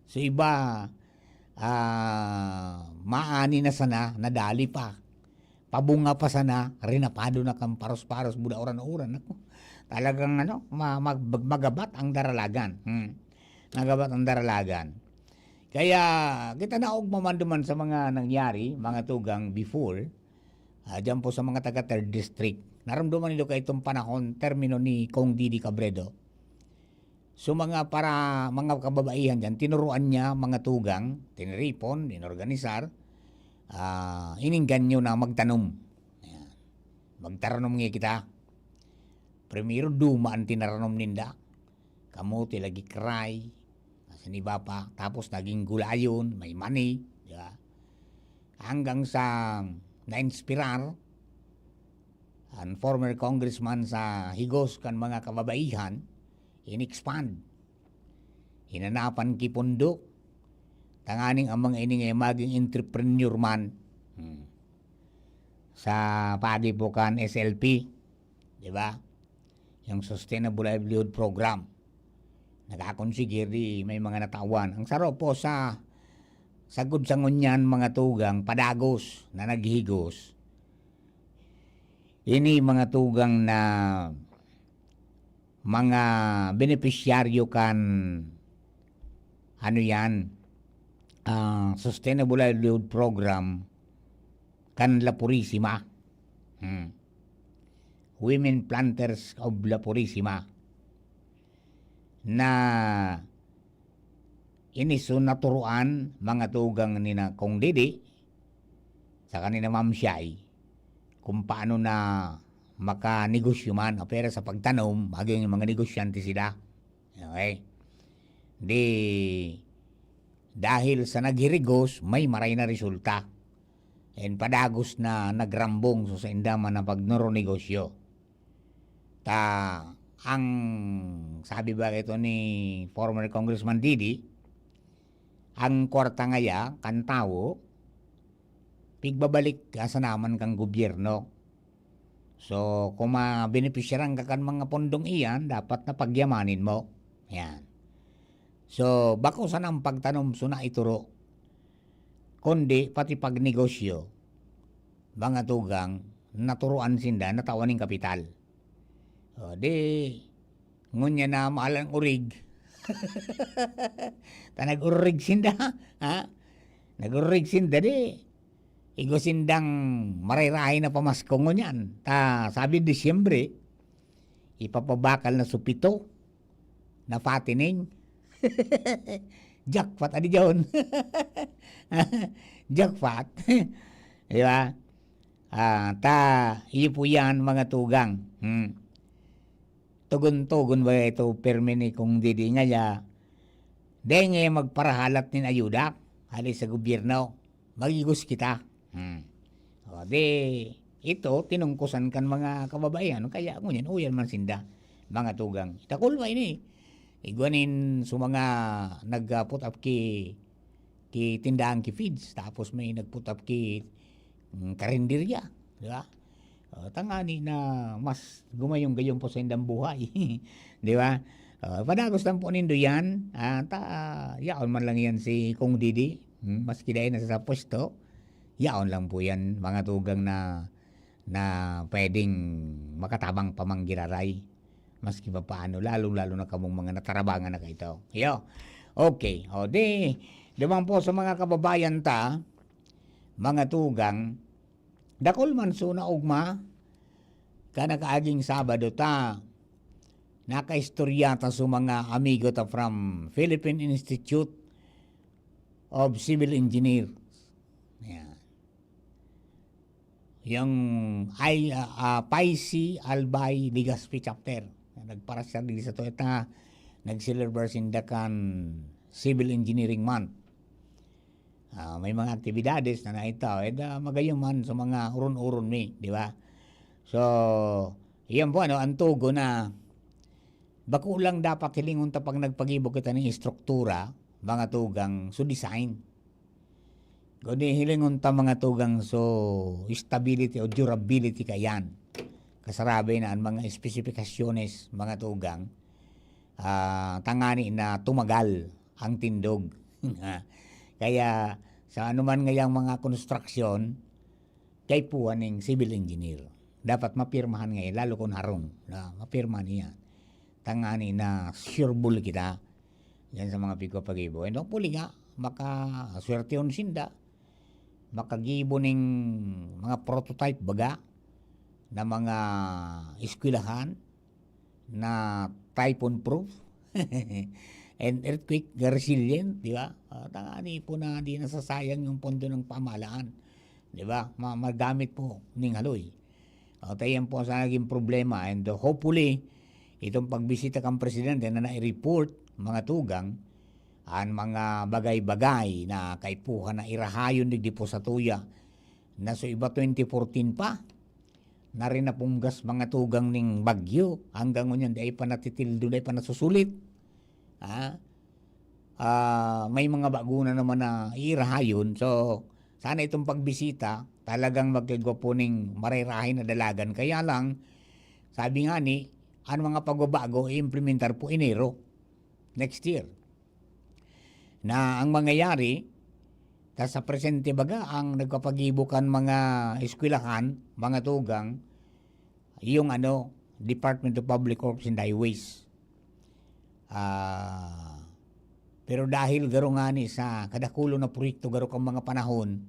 S5: So iba, maani na sana, nadali pa. Pabunga pa sana, rinapado na kang paros-paros, buda oran-oran. Talagang magabat ang daralagan. Magabat ang daralagan. Kaya kita naog mamanduman sa mga nangyari, mga tugang before, dyan po sa mga taga 3rd District. Naramdaman nito kay itong panahon, termino ni Kong Didi Cabredo. So mga kababaihan dyan, tinuruan niya mga tugang, tiniripon, inorganisar, ininggan nyo na magtanom. Ayan. Magtaranom nga kita. Primero, dumaan tinaranom ninda. Kamuti, lagi cry. Nasa iba pa. Tapos naging gulayon, may money. Diba? Hanggang sa na-inspirar ang former congressman sa Higos kan mga kababaihan, in-expand. Hinanapan kipundo. Tanganing ang mga ini ngay maging entrepreneur man sa padipukan SLP. Diba? Yung Sustainable Livelihood Program. Nakakonsigir di may mga natawan. Ang saro po sa sagod sa ngunyan mga tugang padagos na naghigos. Ini mga tugang na mga benepisyaryo kan Sustainable Livelihood Program kan La Purisima. Women Planters of La Purisima na iniso naturuan mga tugang ni na Kong Didi sa kanina Ma'am Shai kung paano na makanegosyo man o pera sa pagtanom, maging mga negosyante sila. Okay? Dahil sa naghirigos, may maray na resulta. And padagos na nagrambong so sa indaman na pagnoro-negosyo. Ang sabi ba ito ni former Congressman Didi, ang kwarta ngaya, kan tao, pigbabalik sa naman kang gobyerno. So, kung ma-beneficiaran ka kan mga pondong iyan, dapat na pagyamanin mo. Yan. So, bako sa nang pagtanom suna ituro, kundi pati pagnegosyo, mga tugang, naturuan sinda, natawaning kapital. O, ngunya na maalang urig. Nag-urig sinda, ha? Nag-urig sinda, igo sindang marayrahay na pamasko ngunyan. Sabi Disyembre, ipapabakal na supito, na patining. Jackpot, adi dyan. Jackpot. Diba? Iyo po yan mga tugang. Tugon-tugon ba ito permini kung Didi nga ya. Dahil nga magparahalat nin ayuda, halis sa gobyerno, magigos kita. Ito, tinungkusan kan mga kababayan, kaya ngunyan, uyan man sinda, mga tugang. Itakulwa ini. Iguanin sa mga nag-put up ki tindahan ki feeds, tapos may nag-put up ki karinderya. Diba? Tangani na mas gumayong-gayong po sa indang buhay. Di ba? Padagos lang po nindo yan. Yaon man lang yan si Kong Didi. Maski dahil nasa pwesto, yaon lang po yan mga tugang na pwedeng makatabang pamanggiraray. Maski pa paano, lalo-lalo na kamong mga natarabangan na kayo. Yo. Okay. Diba po sa mga kababayan mga tugang, dakol man suna ugma, kanakaaging Sabado nakaistorya ta sa mga amigo ta from Philippine Institute of Civil Engineers. Yan. Yung Paisi Albay Legazpi chapter. Nagparasya din sa to nag-celebrate sindakan Civil Engineering Month. May mga aktibidades na naitaw. Magayon man sa mga uron-uron ni, di ba? So, iyan po, ang tugo na bako lang dapat hilingon ta pag nagpagibok kita ng struktura, mga tugang, so design. Kundi hilingon ta mga tugang so stability o durability kayan. Kasarabi na ang mga espesifikasyones, mga tugang, tangani na tumagal ang tindog. Kaya sa anuman ngayang mga konstruksyon, kay puwan ng civil engineer. Dapat mapirmahan ngayon, lalo kung harong, na mapirmahan niya. Tangani na sureball kita yan sa mga pagpapagibo. And hopefully nga, makaswerte yun sinda, makagibo ng mga prototype baga na mga eskwelahan na typhoon proof and earthquake resilient, di ba? Tangani po na di nasasayang yung pondo ng pamahalaan, di ba? Magamit po ning haloy. Tayan po sa naging problema, and hopefully itong pagbisita kang presidente na na-report mga tugang ang mga bagay-bagay na kaipuhan na irahayon digdi po sa tuya na so iba 2014 pa na rin napunggas mga tugang ning bagyo hanggang ngunyan di ay pa natitildo di ay pa nasusulit. May mga baguna naman na irahayon, so sana itong pagbisita talagang magkagwa po ning marirahin na dalagan. Kaya lang sabi nga ni ang mga pagbabago i-implementar po Enero next year. Na ang mangyayari, sa presente baga, ang nagpapagibukan mga eskwelahan, mga tugang, yung Department of Public Works and Highways. Pero dahil garo nga ni sa kadakulo na proyekto, garo kang mga panahon,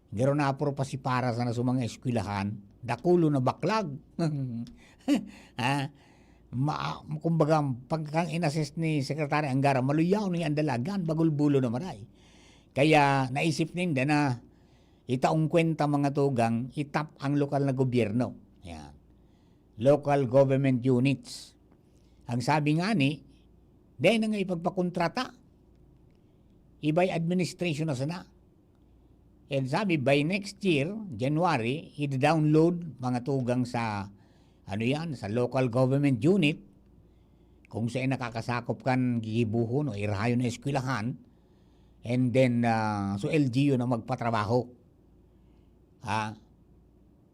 S5: garo na apro pa si para sa mga eskwelahan, dakulo na baklag. Kumbaga, pagkang inassist ni Secretary Angara, maluyaw ni ang dalagan, bagulbulo na maray. Kaya naisip ninda na itaong kwenta mga tugang, itap ang lokal na gobyerno. Yan. Local government units. Ang sabi nga ni, dahil na nga ipagpakontrata, iba'y administration na sana. And sabi, by next year, January, i-download mga tugang sa sa local government unit, kung saan nakakasakop kan gigibuhon o irahayon na eskwelahan, and then so LGU na magpatrabaho.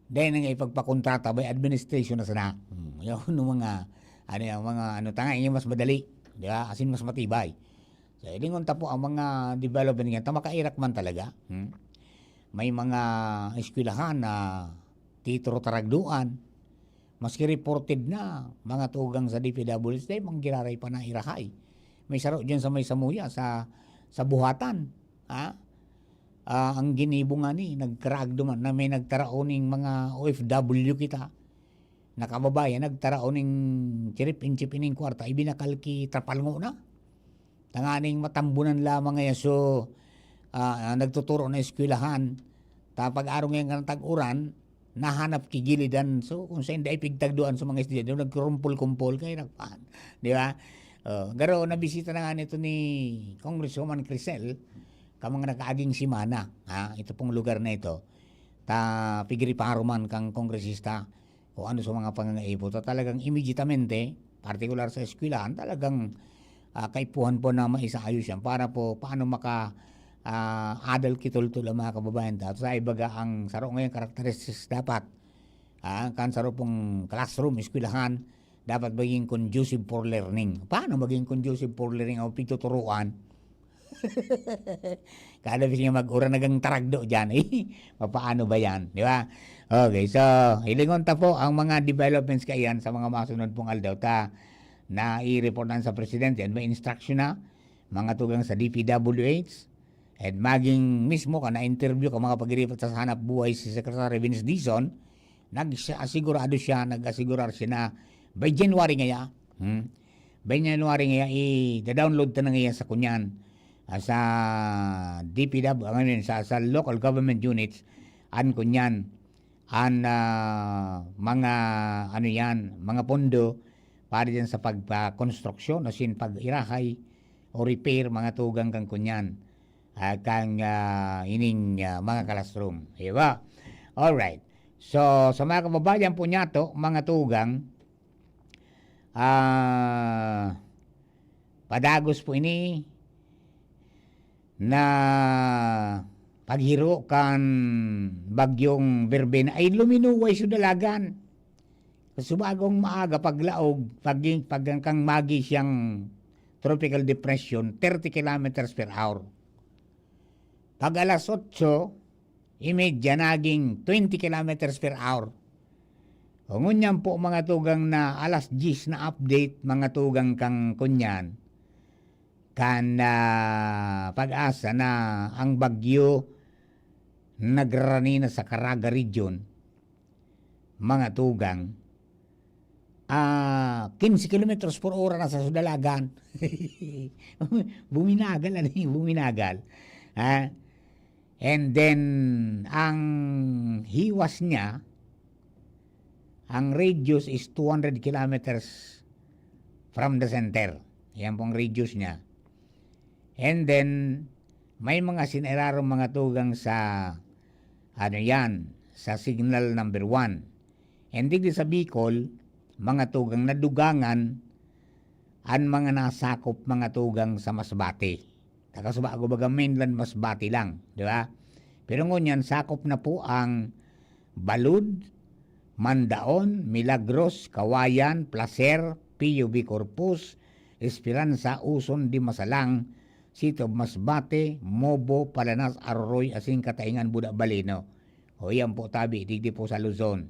S5: Then nga ipagpakontrata by administration na sana. Yung mga tanga yung mas madali, di ba? Asin mas matibay. So ilingon ta po ang mga development nga makairak man talaga. May mga eskwelahan na titro taragduan, maski reported na mga tugang sa DPWH, manggiraray pa na irahay. May saro dyan sa may Samuya, sa buhatan. Ang ginibo nga ni, nagkaragdo man, na may nagtaraoning mga OFW kita, nakababayan, nagtaraoning chirip-inchip ining kwarta, ibinakalki trapalngo na. Tanganing matambunan lamang ngayon, so nagtuturo na eskwelahan, tapag araw ngayon ka ng tag-uran, nahanap kigilidan, so kung saan dahil pigtagduan sa mga estudyante, nagkurumpol-kumpol kayo nagpaan, di ba? Garo, nabisita na nga nito ni Congresswoman Crisel, kamang nakaaging simana, ito pong lugar na ito, pigiriparo man kang kongresista, o ano sa mga pangangaipo, talagang immediatamente, partikular sa eskwelahan, talagang kaipuhan po na maisaayos yan, para po paano adal kitultul ang mga kababayan dato sa ibaga ang saro ngayon characteristics dapat kan saro pong classroom, eskwelahan dapat maging conducive for learning. Paano maging conducive for learning o pituturuan? Kada bis niya mag-ura nagang taragdo dyan, paano ba yan? Di ba? Okay, so hilingon ta po ang mga developments kayan sa mga masunod pong aldaw na i-reportan sa presidente and may instruction na mga tugang sa DPWH. At maging mismo ka na-interview ka mga pag-iripat sa hanap buhay si Secretary Vince Dizon, nag-asigurar siya na by January ngaya, i-download ta na ngaya sa kunyan, sa DPW, sa local government units, kunyan, mga pondo para dyan sa pagkonstruksyon, asin pag-irahay o repair mga tugang kang kunyan. kang ining mga classroom. Diba? Alright. So, sa mga kababayan po niya to, mga tugang, padagos po ini na paghiro kan bagyong Verbena ay luminuway sudalagan. Subagong maaga paglaog, kang magi siyang tropical depression, 30 kilometers per hour. Pag alas 8, imedya naging 20 kilometers per hour. O ngunyan po mga tugang na alas 10 na update, mga tugang kang kunyan, kan pag-asa na ang bagyo nagrani na sa Caraga region, mga tugang, 15 kilometers per hora na sa sudalagan. Buminagal, buminagal. And then, ang hiwas niya, ang radius is 200 kilometers from the center. Yan pong radius niya. And then, may mga sinirarong mga tugang sa, sa signal number 1. And di sa Bicol, mga tugang nadugangan, ang mga nasakop mga tugang sa Masbate. Takasubago baga mainland Masbate lang, di ba? Pero ngunyan, sakop na po ang Balud, Mandaon, Milagros, Kawayan, Placer, PUB Corpus, Esperanza, Uson, Dimasalang, Sito Masbate, Mobo, Palanas, Arroy, Asing Kataingan, Buda, Balino. O yan po tabi, digdi po sa Luzon.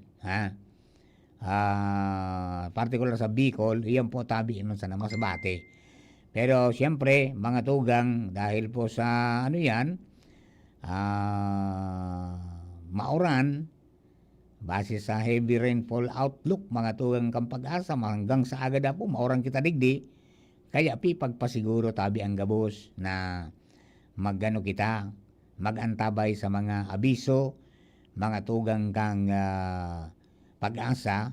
S5: Particular sa Bicol, yan po tabi nun sa Masbate. Pero siyempre, mga tugang, dahil po sa mauran, base sa heavy rainfall outlook, mga tugang kang pag-asa, hanggang sa agad po, maurang kita digdi. Kaya pagpasiguro tabi ang gabos na kita, magantabay sa mga abiso, mga tugang kang pag-asa,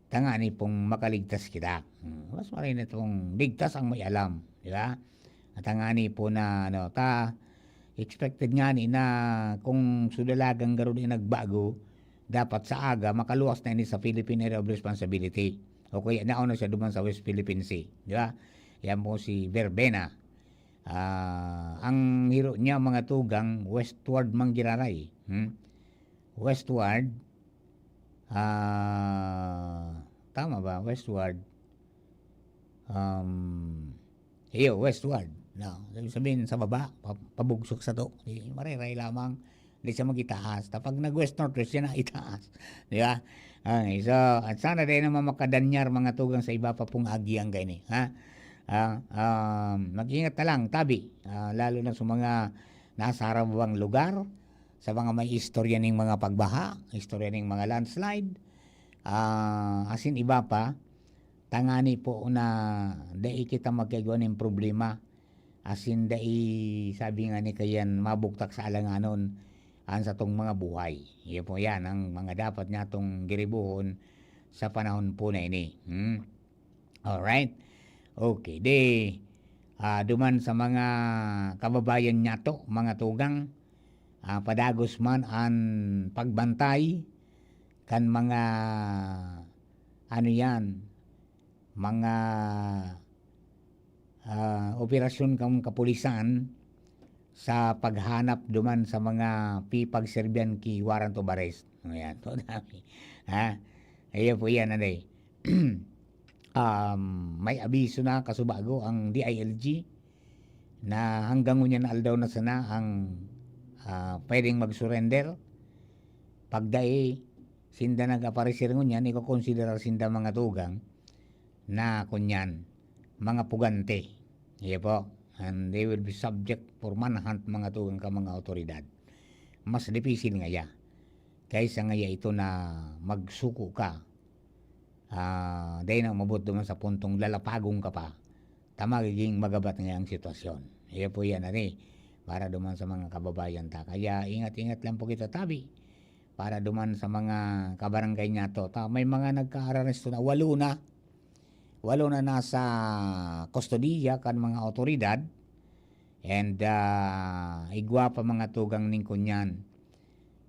S5: tangani pong makaligtas kita. Mas marin itong ligtas ang may alam, di ba? At tangani po na, expected nga ni na kung sudalagang garo din nagbago, dapat sa aga makaluwas na ini sa Philippine Area of Responsibility. O kaya nauna siya duman sa West Philippine Sea, di ba? Yan po si Verbena. Ang hiro niya mga tugang, westward manggiraray. Westward, tama ba? Westward. Westward. No, sabihin sa baba, pabugsok sa to. Mariray lamang. Hindi siya magitaas. Tapag nag-west northwest siya na itaas. Di ba? Okay, so, at sana rin naman makadanyar mga tugang sa iba pa pong agiang gani. Mag-ingat na lang, tabi. Lalo na sa mga nasa harabang lugar, sa mga may istorya ng mga pagbaha, istorya ng mga landslide, asin iba pa, tangani po na dai kita magkagawa ng problema, asin dai sabi nga ni kayan mabuktak sa alanganon ang sa tong mga buhay. Iyan po yan ang mga dapat niya tong giribuhon sa panahon po na ini. Alright. Okay. Duman sa mga kababayan niya to, mga tugang, padagos man ang pagbantay kan mga mga operasyon kang kapulisan sa paghanap duman sa mga pipagserbian ki warrant of arrest. Ayan, to dami. Ayan po yan, may abiso na kasubago ang DILG na hanggang ngunyan aldaw na sana ang pwedeng mag-surrender. Pagdai sinda nag-aparecer ngunyan, iko-consider sinda mga tugang na kunyan mga pugante. Iya po. And they will be subject for manhunt mga tugang ka mga otoridad. Mas dipisil nga ya. Kaysa nga ya ito na magsuko ka. Dahil na umabot duman sa puntong lalapagong ka pa. Tamagiging magabat nga ang sitwasyon. Iya po yan para duman sa mga kababayan ta. Kaya ingat-ingat lang po kita tabi. Para duman sa mga kabarangay niya to. May mga nagka-arresto na 8 na nasa kustodiya kan mga otoridad. And igwa pa mga tugang ning kunyan.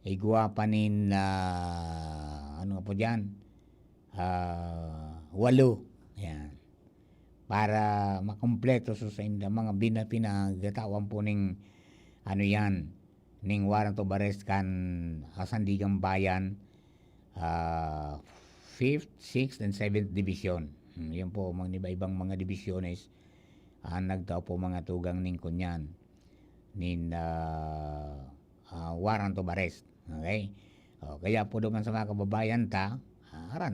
S5: Igwa pa nin ano po diyan? 8. Yan. Para makumpleto so sa inda mga pinagatawan po ning ano yan, ning warrant of arrest kan Sandigang Bayan 5th, 6th, and 7th Division. Yan po, mga iba-ibang mga divisiones nagtao po mga tugang ning kunyan nin warrant of arrest. Okay? Kaya po naman sa mga kababayan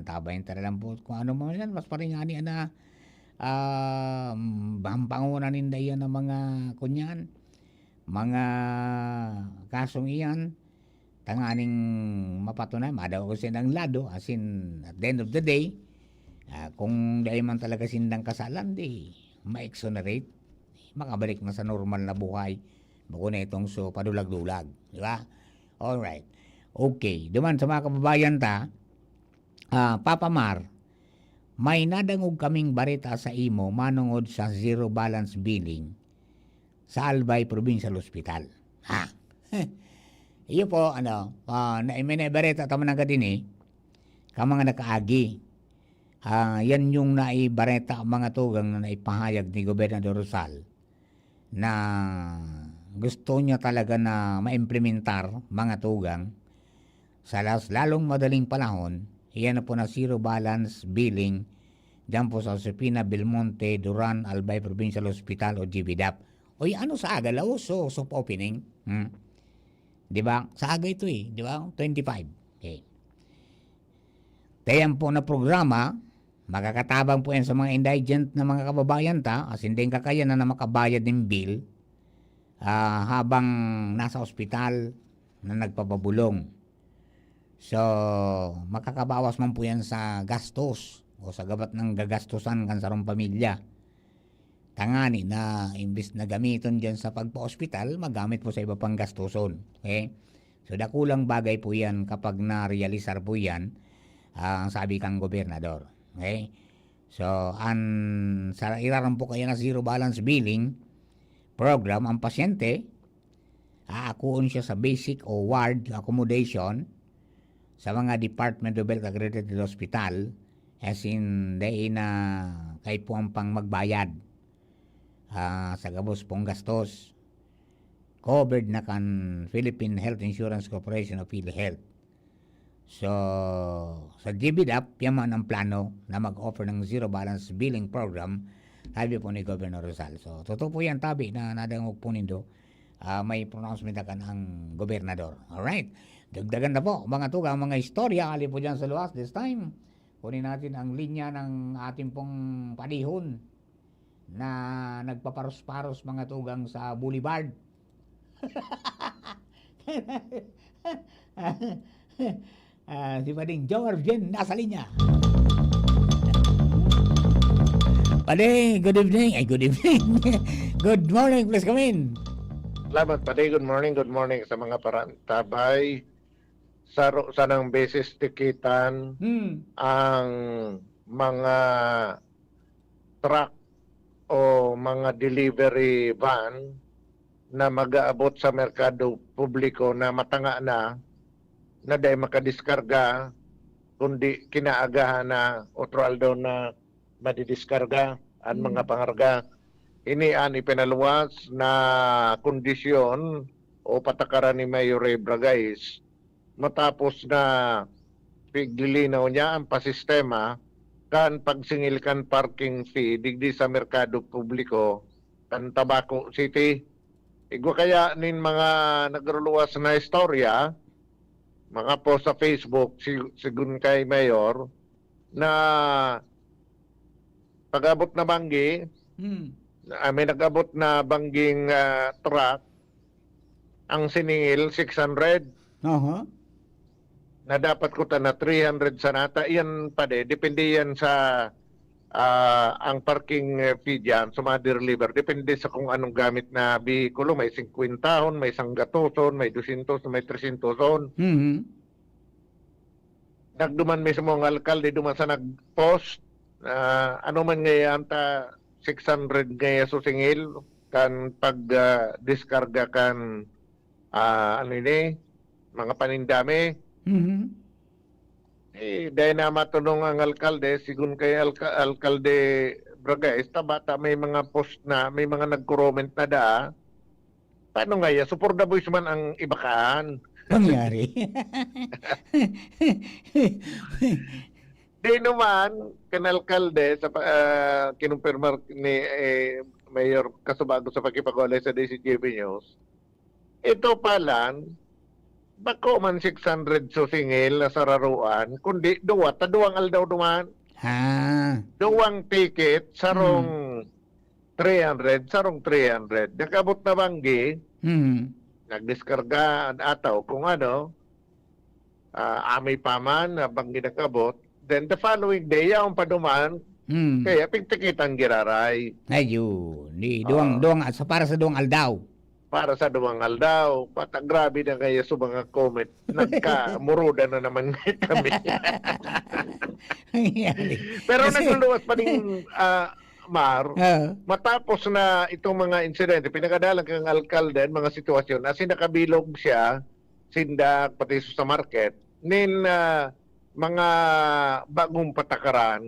S5: tabayin lang po kung ano man yan, mas paringani na panguna ninda yan ng mga kunyan, mga kasong iyan, tanganing mapatunay, madaw ko silang lado, as in, at the end of the day, kung dahil man talaga sindang kasalan, di ma-exonerate, makabalik na sa normal na buhay, bago na itong so padulag-dulag. Di ba? Alright. Okay. Duman sa mga kababayan Papa Mar, may nadangog kaming barita sa imo manungod sa zero balance billing sa Albay Provincial Hospital. Iyo po, may naibarita tama na ka din ka mga nakaagi. Yan yung naibareta mga tugang na naipahayag ni Gobernador Rosal na gusto niya talaga na maimplementar mga tugang sa lalong madaling panahon. Iyan na po na zero balance billing dyan po sa Josefina Belmonte Duran Albay Provincial Hospital o GBDAP. O ano sa aga so opening? Di ba? Sa aga ito di ba? 25. Okay. Tayan po na programa, makakatabang po yan sa mga indigent na mga kababayan as hindi kakayanan na makabayad ng bill habang nasa ospital na nagpapabulong. So, makakabawas man po yan sa gastos o sa gabat ng gagastusan kan sa rong pamilya. Tangani na imbis na gamiton dyan sa pagpa-ospital, magamit po sa iba pang gastuson. Okay? So, dakulang bagay po yan kapag na-realisar po yan ang sabi kang gobernador. Okay? So, sa iraran po kaya na zero balance billing program, ang pasyente, aakuon siya sa basic o ward accommodation sa mga Department of Health accredited hospital, as in, na kay po ang pang magbayad sa gabos pong gastos. Covered na kan Philippine Health Insurance Corporation o PhilHealth. So, sa GBDAP, yaman ang plano na mag-offer ng zero balance billing program, sabi po ni Governor Rosal. So, totoo po yan, tabi, na nadangog po nindo, may pronouncement kan ang gobernador. Alright, dagdagan na po, mga tugang, mga istorya, ali po dyan sa luwas. This time, kunin natin ang linya ng ating pong panihon na nagpaparos-paros mga tugang sa Boulevard. Si Pading Joe Arjen nasa linya. Pading, good evening. Good evening. Good morning, please come in.
S7: Salamat, Pading. Good morning sa mga parantabay. Sanang beses tikitan ang mga truck o mga delivery van na mag-aabot sa merkado publiko na matanga na dahil makadiskarga kundi kinaagahan na otraldo na madidiskarga ang mga pangarga. Ini ang ipinaluwas na kondisyon o patakaran ni Mayor Ray Bragais matapos na piglilinaw niya ang pasistema kan pagsingil kan parking fee digdi sa merkado publiko kan Tabaco City. Igwa kaya nin mga nagruluwas na istorya, mga post sa Facebook sigun kay Mayor na pag-abot na banggi, may nag-abot na bangging truck, ang siningil 600. Na dapat ko na 300 sa nata. Yan pa depende yan sa ang parking fee dyan, sa mga deliver. Depende sa kung anong gamit na bihikulo. May 50, may 100, may 200, may 300. Nagduman mismo ang alkalde, duman sa nag-post. Ano man ngayon ta 600 ngayon susingil kan pag diskarga kan ano ini mga panindami. Dahil na matunong ang alkalde, sigun kay alkalde Bragais, bata may mga post na, may mga nag-comment na da. Paano nga yan? Support the boys man ang ibakaan.
S5: Pangyari.
S7: Di naman, kanalkalde, sa kinumpirmar ni Mayor Casubago sa pagkipag-walay sa DCGB News, ito palan, bako man 600 susingil na sararuan, kundi duwang aldaw duman. Duwang ticket, sarong 300, sarong 300. Nakabot na banggi, nagdiskarga ataw kung ano, amay paman na banggi nakabot. Then the following day, yaong paduman, kaya pigtikitan giraray.
S5: Ayun, para sa duwang aldaw.
S7: Para sa duwang aldaw, grabe na kaya sa mga comment. Nagkamuruda na naman kami. Pero nagluluwas pa rin, Mar, matapos na itong mga insidente, pinakadalang kang alkalde, mga sitwasyon, as in nakabilog siya, sindak, pati sa market, mga bagong patakaran,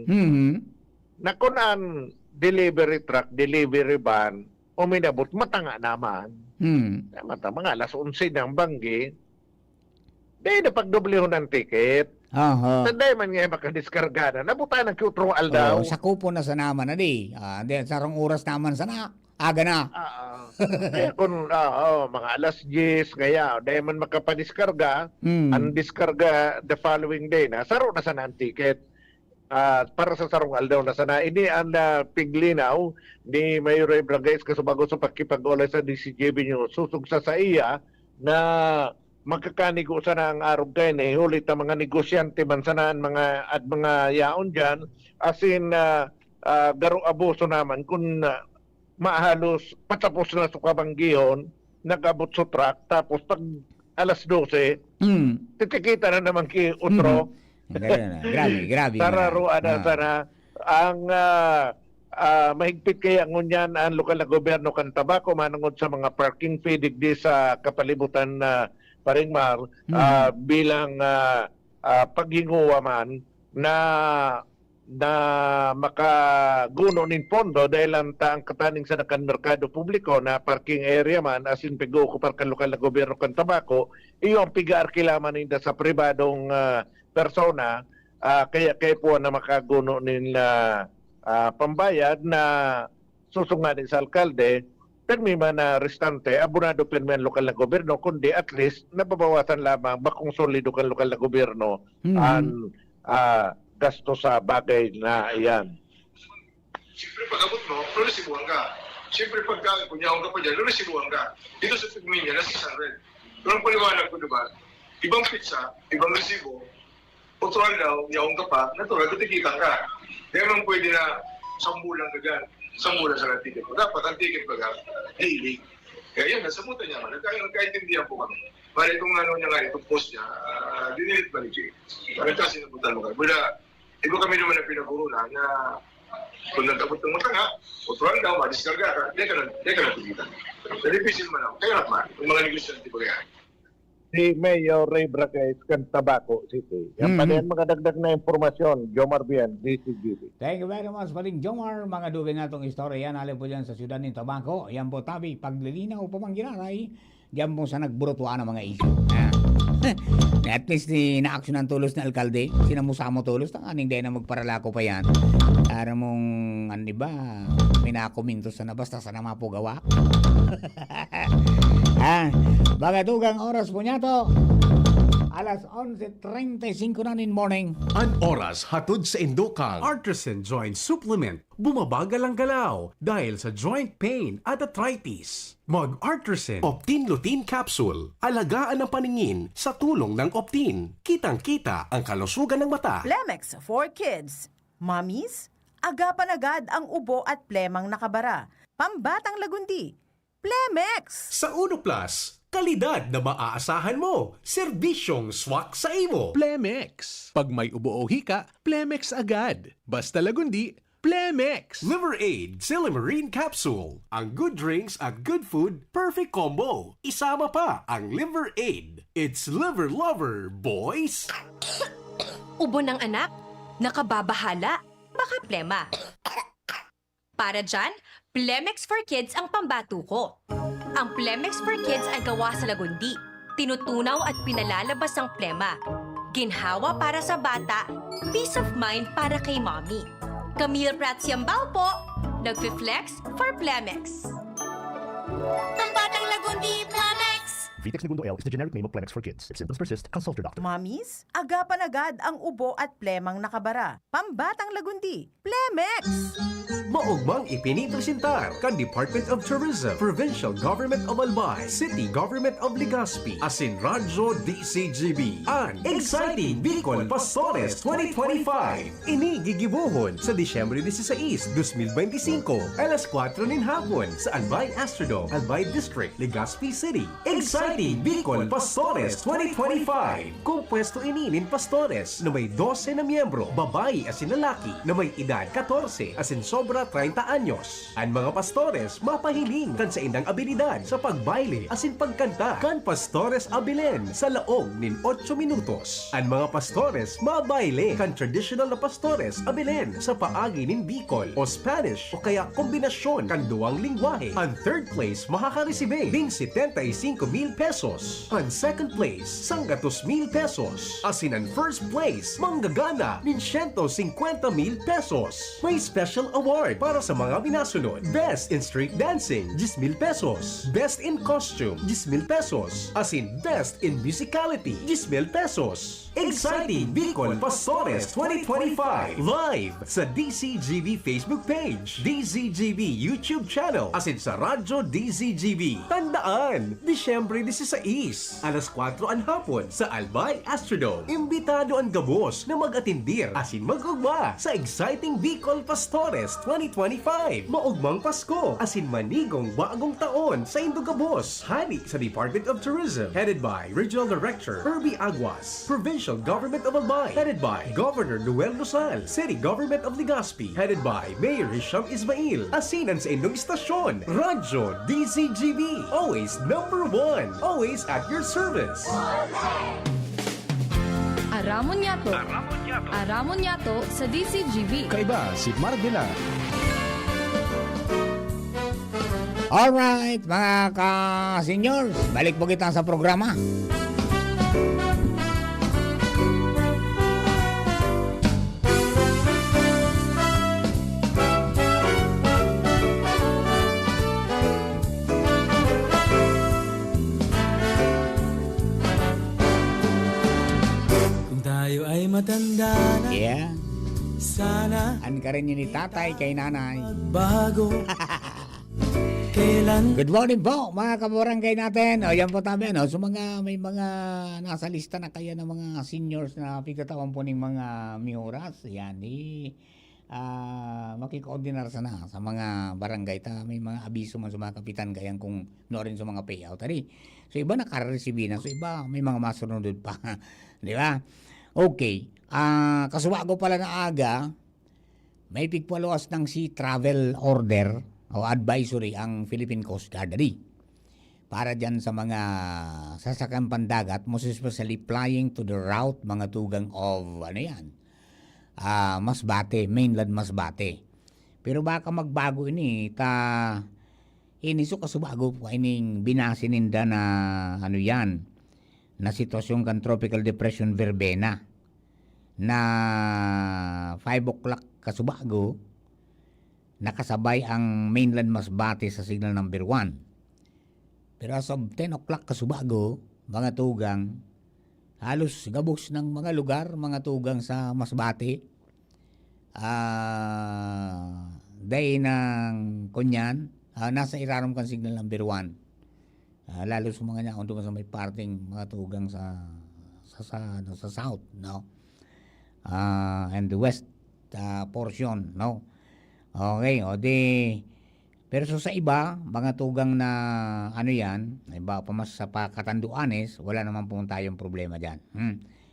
S7: na kunan delivery truck, delivery van, uminabot, matanga naman. Mga alas 11 ng banggi, dahil na pagdoblihon ng ticket. Sanday man nga makadiskarga na. Nabuta ng Q3 aldaw.
S5: Sa kupo na sa naman na di. Sarong oras naman sana. Aga na.
S7: Kaya kung mga alas 10, kaya dahil man makapadiskarga, ang diskarga the following day na, saro na sana ang ticket. Para sa sarong aldaw na sana. Ini ang piglinaw ni Mayor Ray Bragais Casubago sa pagkipag-olay sa DCGB News. Susug sa iya na makakanigo sana ang araw kayo na ihulit ang mga negosyante man sana at mga yaon dyan. As in, garo abuso naman kung mahalos patapos na sa kabanggihon, nag-abot sa truck, tapos pag alas 12, titikita na naman ki utro.
S5: Grabe.
S7: Tararuan na sana ang mahigpit kaya ngunyan ang lokal na gobyerno kan Tabaco manungod sa mga parking fee digdi sa kapalibutan na Paringmar bilang paghinguwa man na makaguno nin pondo dahil ang kataning sa nakan merkado publiko na parking area man asin pigo ko parkan lokal na gobyerno kan Tabaco iyong piga-arkilaman ninda sa pribadong persona kaya po na makaguno nin pambayad na susunganin sa alkalde permima na restante, abonado permen lokal na gobyerno, kundi at least nababawasan lamang bakong solido kan lokal na gobyerno ang gasto sa bagay na iyan.
S8: Siyempre pag abot mo, resibuhan ka. Siyempre pag kunyahon ka pa dyan, resibuhan ka. Dito sa pigmin niya, nasa 600. Pero ang paliwanag ko, diba? Ibang pizza, ibang resibo, utuan daw, yahong ka pa, natural, katikitan ka. Kaya naman pwede na 10 lang ka dyan. 10 lang sa ticket mo. Dapat ang ticket mo ka, daily. Kaya yun, nasamutan niya man. Nagkaintindihan po kami. Para itong niya nga, itong post niya, dinilit ba ni Jay? Parang kasi nabutan mo ka. Bula, iba kami naman ang pinaguruna na kung nag-abot ng matanga, utuan daw, madiskarga ka, di ka na tulitan. Nalipisil man ako. Kaya naman, yung mga negosyante ba yan?
S7: Si Mayor Ray Bragais kan Tabaco City. Yan pa din mga dagdag na impormasyon. Jomar Bian, DCGB.
S5: Thank you very much, Paling Jomar. Mga dugay na itong istorya. Yan, alam po dyan sa siyudad ng Tabaco. Yan po, tabi, paglilinaw pa mang ginaray. Yan po sa nagburutuan ng mga issue. At least na-action ang tulos na alkalde. Sinamusamo tulos. Tanganing din na magparalako pa yan. Para mong, ano ba, may nakominto sa nabasta sa nama po gawa. Bagatugang oras po niya to. Alas 11:35 na in morning.
S17: An oras hatod sa Indokang Artisan Joint Supplement. Bumabagal ang galaw dahil sa joint pain at arthritis. Mag-Artisan Optin Lutein Capsule. Alagaan ang paningin sa tulong ng Optin. Kitang-kita ang kalusugan ng mata.
S20: Plemex for Kids. Mommies, agapan agad ang ubo at plemang nakabara. Pambatang lagundi. Plemex!
S17: Sa Uno Plus, kalidad na maaasahan mo. Serbisyong swak sa imo.
S21: Plemex. Pag may ubo o hika, Plemex agad. Basta lagundi, Plemex!
S17: Liver Aid Silimarine Capsule. Ang good drinks at good food, perfect combo. Isama pa ang Liver Aid. It's liver lover, boys!
S9: Ubo ng anak, nakababahala, baka plema. Para dyan, Plemex for Kids ang pambato ko. Ang Plemex for Kids ay gawa sa lagundi. Tinutunaw at pinalalabas ang plema. Ginhawa para sa bata, peace of mind para kay mommy. Camille Prats Yambao po, nagfi-flex for Plemex. Pambatang lagundi, Plemex!
S14: Vitex Segundo L is the generic name of Plemex for kids. If symptoms persist, consult your doctor.
S20: Mommies, agapan agad ang ubo at plemang nakabara. Pambatang lagundi, Plemex!
S17: Maugmang ipinipresentar kan Department of Tourism, Provincial Government of Albay, City Government of Legazpi, asin Radyo DCGB, ang Exciting Bicol Pastores 2025. Ini gigibuhon sa Disyembre 16, 2025, alas 4 nin hapon sa Albay Astrodome, Albay District, Legazpi City. Exciting Bicol Pastores 2025. Kumpuesto ini nin pastores na may 12 na miyembro, babae asin lalaki na may edad 14 asin sobra 30 anyos. Ang mga pastores mapahiling kan sa indang abilidad sa pagbaile asin pagkanta kan pastores abilen sa laog nin 8 minutos. Ang mga pastores mabaile kan traditional na pastores abilen sa paagi nin Bicol o Spanish o kaya kombinasyon kan duwang lingwahe. Ang third place makakareceive din 75,000 pesos. Ang second place 100,000 pesos. Asin ang first place manggagana din 150,000 pesos. May special award para sa mga binasunod. Best in street dancing, 10,000 pesos. Best in costume, 10,000 pesos. Asin Best in musicality, 10,000 pesos. Exciting Bicol Pastores 2025 live sa DCGB Facebook page, DCGB YouTube channel, asin sa Radyo DCGB. Tandaan, Disyembre 16, alas 4 ang hapon sa Albay Astrodome. Imbitado ang gabos na mag-atindir asin mag-ugma sa Exciting Bicol Pastores 2025. Maugmang Pasko asin manigong bagong taon sa Indogabos. Hani sa Department of Tourism headed by Regional Director Herbie Aguas. Provincial Government of Albay headed by Governor Noel Lusal. City Government of Legazpi headed by Mayor Hisham Ismail. Asinan sa inyong istasyon, Radyo DCGB. Always number one. Always at your service.
S1: Aramon Yato. Aramon Yato sa DCGB.
S3: Kaiba si Mardila.
S5: Alright, mga ka-seniors, balik po kita sa programa.
S22: Kung tayo ay matanda na,
S5: Yeah.
S22: sana
S5: An ka rin yun ni tatay kay nanay.
S22: bago. Kailan
S5: Good morning po, mga kabarangay natin. O, yan po tabi, ano, so may mga nasa lista na kaya ng mga seniors na pigkatawan po ng mga mihuras. Yan, makikoordinar sana sa mga barangay. May mga abiso man sa mga kapitan gayang kung no rin sa mga payout. So, iba nakareceive na. So, iba may mga masunod pa. Di ba? Okay. Kasuwa ko pala na aga, may pigpaluwas ng travel order o advisory ang Philippine Coast Guard para dyan sa mga sasakyan pandagat, most especially flying to the route mga tugang of Masbate, mainland Masbate. Pero baka magbago ini iniso kasubago po ining binasininda na na sitwasyon kan Tropical Depression Verbena na 5 o'clock kasubago nakasabay ang mainland Masbate sa signal number 1. Pero as of 10 o'clock kasubago, mga tugang, halos gabos ng mga lugar, mga tugang sa Masbate, day ng kunyan, nasa iraram kan signal number 1. Lalo sa mga nyaon tugang sa may parting mga tugang sa south, no? And the west portion, no? Okay, pero sa iba, mga tugang na iba pa mas sa Katanduanes, wala naman po tayong problema dyan.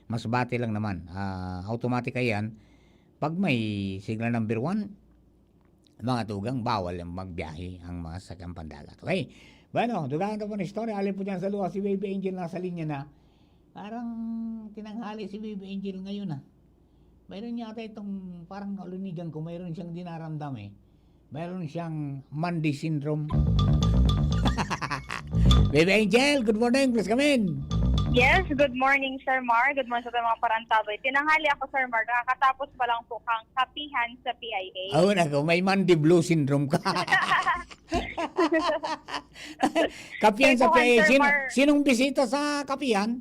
S5: Masbate lang naman. Automatic yan. Pag may signal number 1, mga tugang, bawal ang magbiyahe ang mga sasakyang pandagat. Okay? Bueno, dugaan na po na istorya. Alin po dyan sa luwa, si Baby Angel nasa linya na. Parang tinanghali si Baby Angel ngayon Mayroon yata itong parang alunigan ko, mayroon siyang dinaramdam Mayroon siyang Monday syndrome. Baby Angel, good morning. Please come in.
S10: Yes, good morning, Sir Mar. Good morning sa mga parantaboy. Tinanghali ako, Sir Mar. Nakakatapos pa lang po kang kapihan sa PIA.
S5: Oo, nako, may Monday blue syndrome ka. Kapihan sa PIA. Sinong bisita sa kapihan?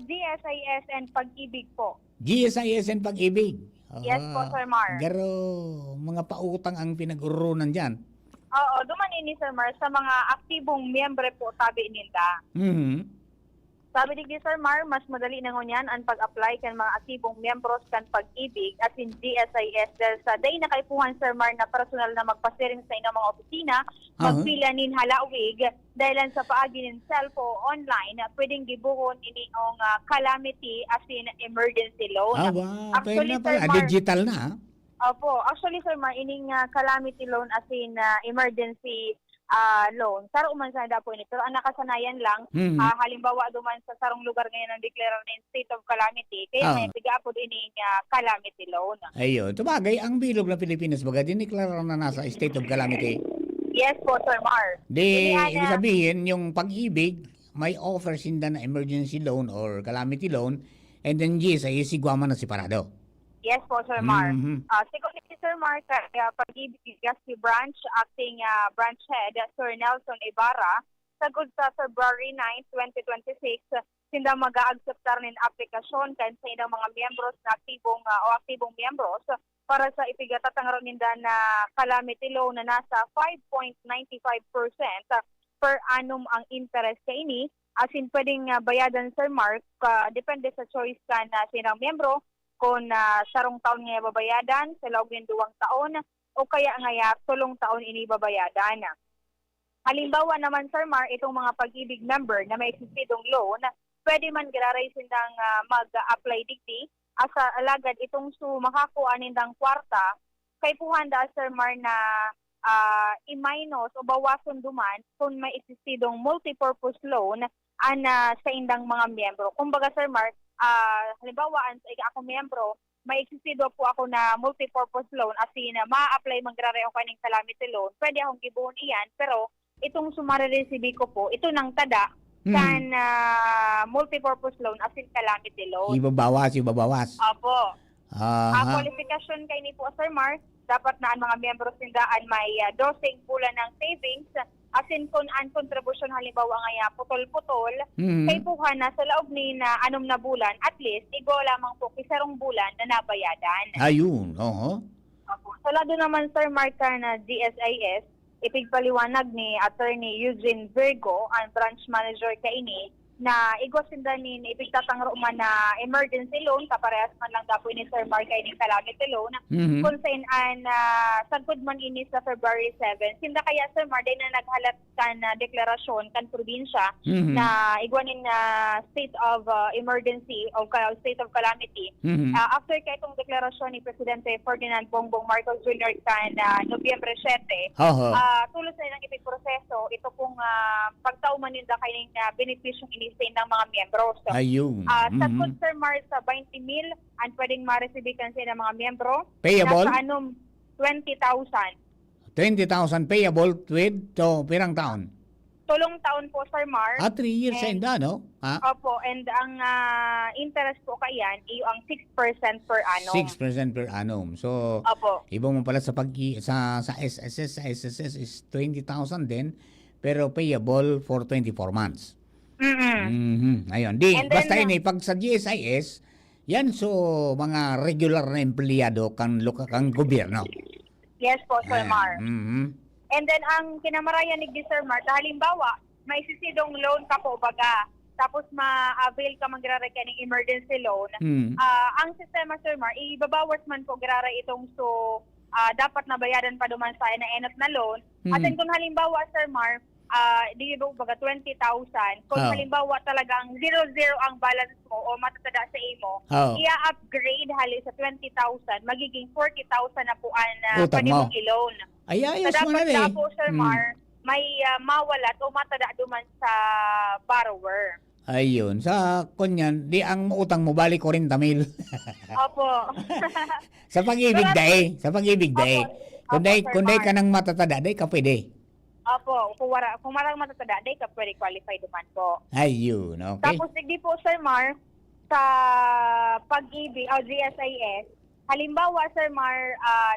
S10: GSIS and Pag-ibig po.
S5: GSIS and Pag-ibig.
S10: Yes po, Sir Mar.
S5: Pero mga pautang ang pinag-urunan dyan.
S10: Oo, duman ini, Sir Mar, sa mga aktibong miyembre po tabi ninda. Sabi ni Sir Mar, mas madali na ngunyan ang pag-apply kan mga aktibong miyembros kan Pag-ibig at in GSIS dahil sa day na kaipuhan, Sir Mar, na personal na magpasiring sa inyong mga opisina, magpila nin halawig dahil sa paagi nin cellphone online, pwedeng gibuhon ini ang calamity as in emergency loan.
S5: Actually, Sir Mar, digital na.
S10: Opo, actually, Sir Mar, ining calamity loan as in emergency loan. Saro man sa dapo ini. Pero ang nakasanayan lang, halimbawa duman sa sarong lugar ngayon ang deklara ng state of calamity, kaya may piga-apod ini calamity loan.
S5: Ayun. Tumagay, ang bilog ng Pilipinas baga, diniklara na nasa state of calamity.
S10: Yes po, Sir Mar.
S5: Ibig sabihin, yung Pag-ibig, may offer sinda na emergency loan or calamity loan, and then GSIS, sigwama na separado.
S10: Yes po, Sir Mar. Siguro ni Sir Mar, kaya Pag-ibig Gaspi Branch, acting branch head, Sir Nelson Ibarra, sagod sa February 9, 2026, sinda mag-aakseptar ng aplikasyon kan sa ilang mga miyembros na aktibong miyembros para sa ipigatatangaron ninda na calamity loan na nasa 5.95% per annum ang interest sa ini. As in, pwedeng bayadan, Sir Mark, depende sa choice ka na sinang miyembro, kung sarong taon nga babayadan, sa loob ng 2 taon, o kaya nga tulong taon ini babayadan. Halimbawa naman, Sir Mar, itong mga Pag-ibig member na may existidong loan, pwede man giraray sindang mag-apply digdi, asa alagad itong makakuha nindang kwarta, kay puhanda, Sir Mar, na i-minus o bawason duman kung may existidong multipurpose loan sa indang mga miyembro. Kumbaga, Sir Mar, halimbawa, ako miyembro, may existido po ako na multipurpose loan as in ma-apply mag-raray ako kaning calamity loan. Pwede akong gibuhon iyan, pero itong sumare-receive ko po, ito nang tada kan multipurpose loan as in calamity loan.
S5: Ibabawas.
S10: Opo. Qualification kay ni po, Sir Mar, dapat na ang mga miyembro sindaan may 12 bulan ng savings as in kung ang kontribusyon halimbawa nga putol-putol, kay buha na sa loob ni na 6 na bulan, at least, igo lamang po kisarong bulan na nabayadan.
S5: Ayun,
S10: Sa lado naman, Sir Mark, na GSIS, ipigpaliwanag ni Attorney Eugene Virgo, ang branch manager kaini, na igwasindanin ipigtatangro man na emergency loan, kaparehas man lang dapo ni Sir Mark kaini calamity loan, kung saan sagpod man ini sa February 7. Sinda kaya, Sir Mark, na naghalat kan deklarasyon kan probinsya na igwanin na state of emergency o state of calamity. After kay itong deklarasyon ni Presidente Ferdinand Bongbong Marcos Jr. kan Nobyembre 7, tulos na ng ipigproseso ito pong pagtauman ninda kayong beneficyong inistain ng mga miyembro. So,
S5: ayun.
S10: Sagpod, Sir Mar, sa 20 mil ang pwedeng ma-receive kan sa mga miyembro.
S5: Payable?
S10: Nasa 20,000.
S5: 20,000 payable with pirang taon?
S10: Tulong taon po, Sir Mar.
S5: 3 years sa inda, no?
S10: Opo, and ang interest po kayan ay ang 6% per annum.
S5: 6% per annum. So,
S10: opo.
S5: Iba mo pala sa SSS is 20,000 din, pero payable for 24 months. Ayun. Basta ini, pag sa GSIS, yan mga regular na empleyado kang gobyerno.
S10: Yes po, Sir Mar. And then, ang kinamarayan ni Sir Mar, halimbawa, may sisidong loan ka po baga, tapos ma-avail ka mag-raray ka ng emergency loan, ang sistema, Sir Mar, ibabawas man po graray itong dapat na bayaran pa duman sa na enot na loan. At then kung halimbawa, Sir Mar, di ba baga 20,000. Kung
S5: Oh.
S10: halimbawa talagang 0-0 ang balance mo o matatada sa imo,
S5: Oh.
S10: i-upgrade hali sa 20,000, magiging 40,000 na po ang
S5: Utang
S10: pwede
S5: mo.
S10: mong i-loan.
S5: Ay, ayos
S10: So
S5: mo na
S10: dapat
S5: rin.
S10: po, Sir Mar, may mawalat o matada duman sa borrower.
S5: Ayun. Sa kunyan, di ang utang mo balik 40,000.
S10: Opo.
S5: Sa pag-ibig dahi. Sa pag-ibig dahi.
S10: Sir
S5: Kunday
S10: Mar.
S5: ka nang matatada, dahi ka pwede.
S10: Opo, kung marang matatada, day ka pwede qualify duman po.
S5: Ayun, okay.
S10: Tapos di po, Sir Mar, sa pag-ibig o GSIS, halimbawa, Sir Mar,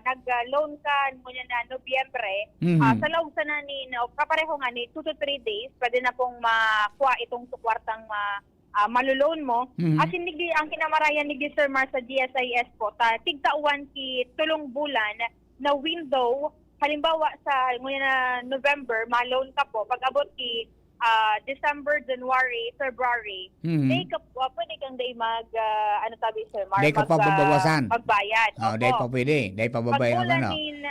S10: nag-loan ka muna na Nobyembre, sa loob sa na ni, kapareho nga ni 2 to 3 days, pwede na pong makuha itong sukwartang maluloan mo. As in, ang kinamarayan ni Sir Mar sa GSIS po, tigtauan ki tulong bulan na window. Halimbawa sa ngayon na November, ma-loan ka po. Pag abot ki December, January, February, day ka po, pwede kang day ano sabi, Sir Mar?
S5: Day ka pa babawasan.
S10: Magbayad.
S5: Oh, dahi pa pwede. Dahi pa
S10: Pag
S5: babayaran
S10: bulan
S5: ano.
S10: ni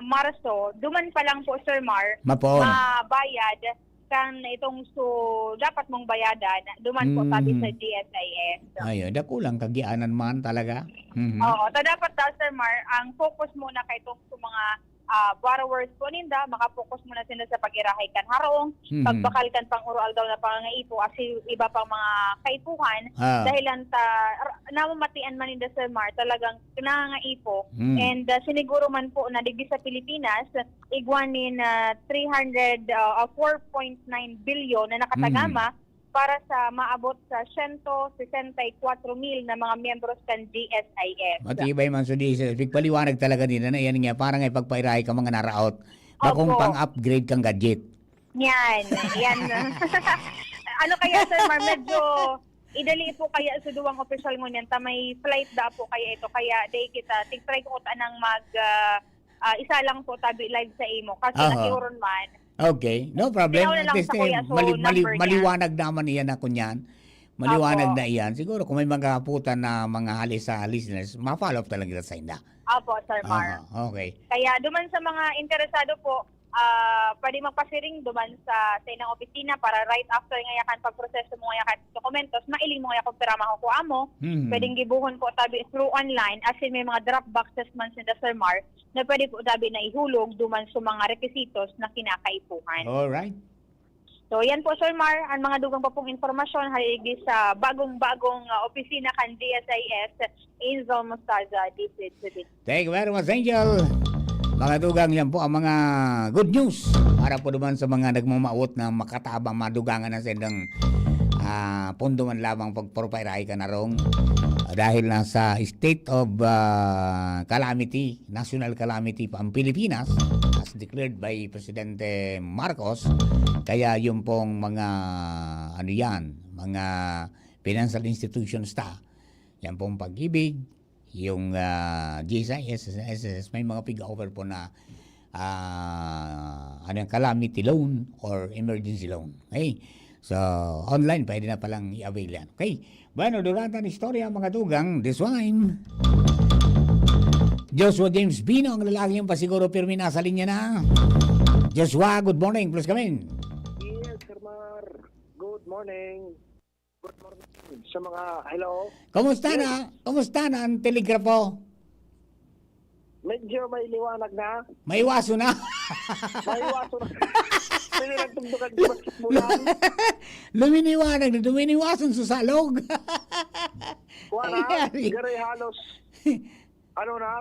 S10: Marso, duman pa lang po, Sir Mar,
S5: Mapon.
S10: mabayad kan itong dapat mong bayadan, duman po sabi sa GSIS.
S5: Ayun, da kulang kagianan man talaga.
S10: Oo, dapat daw, Sir Mar, ang focus muna kay itong sa mga borrowers po ninda, makapokus muna sila sa pag-irahay kan harong, pagbakal kan pang urual daw na pangangaipo asi iba pang mga kaipuhan, dahilan namamatian man ninda, Sir Mar, talagang nangangaipo. And siniguro man po na digdi sa Pilipinas, igwanin 4.9 billion na nakatagama para sa maabot sa 164,000 na mga miyembros kan GSIS.
S5: Matibay man so di paliwanag talaga nila na yan nga parang ay pagpairahay ka mga naraot. Bakong pang-upgrade kang gadget.
S10: Yan. Ano kaya, Sir Mar, medyo idali po kaya sa duwang official ngunyan, may flight da po kaya ito, kaya day kita tig-try ko anang isa lang po tabi live sa imo kasi nakiuron man.
S5: Okay, no problem.
S10: Tinaw na lang sa kuya, so number niya.
S5: Maliwanag naman iyan na kunyan. Maliwanag na iyan. Siguro kung may mga kaputan na mga halis sa listeners, ma-follow up talaga sa inda.
S10: Apo, Sir Mar.
S5: Okay.
S10: Kaya duman sa mga interesado po, pwede magpasiring duman sa inang opisina para right after ngayakan pagproseso mo ngayakan dokumentos, mailing mo ngayakan pera makukuha mo. Pwedeng gibuhon po tabi through online as in may mga drop boxes man sa Sir Mar na pwede po tabi na ihulog duman sa mga requisitos na kinakaipuhan.
S5: Alright.
S10: So yan po, Sir Mar, ang mga dugang pa pong informasyon haligi sa bagong-bagong opisina kan GSIS Angel Mostaza DCGB.
S5: Thank you very much, Angel. Mga dugang, yan po ang mga good news para po naman sa mga nagmamaot na makatabang madugangan na sa ilang pondo man lamang pagpropirahay ka na rong dahil na sa state of calamity, national calamity pa ang Pilipinas as declared by Presidente Marcos. Kaya yung pong mga mga financial institutions yan pong Pag-ibig, yung GSIS, SSS, may mga pig-over po na calamity loan or emergency loan. Okay? So, online, pwede na palang i-avail yan. Okay? Bueno, durante ang istorya, mga dugang, this one, Joshua James Bino, ang lalaki yung pasiguro pirmi nasa linya na. Joshua, good morning. Plus kami.
S6: Yes, Sir Mar. Good morning. Good morning sa mga hello.
S5: Kamusta na? Kamusta na ang telegrapo?
S6: Medyo may liwanag na.
S5: May waso na.
S6: May waso na. Pwede lang tumbukan di basketbulan.
S5: Luminiwanag na, luminiwasan sa salog.
S6: Wala, garay halos.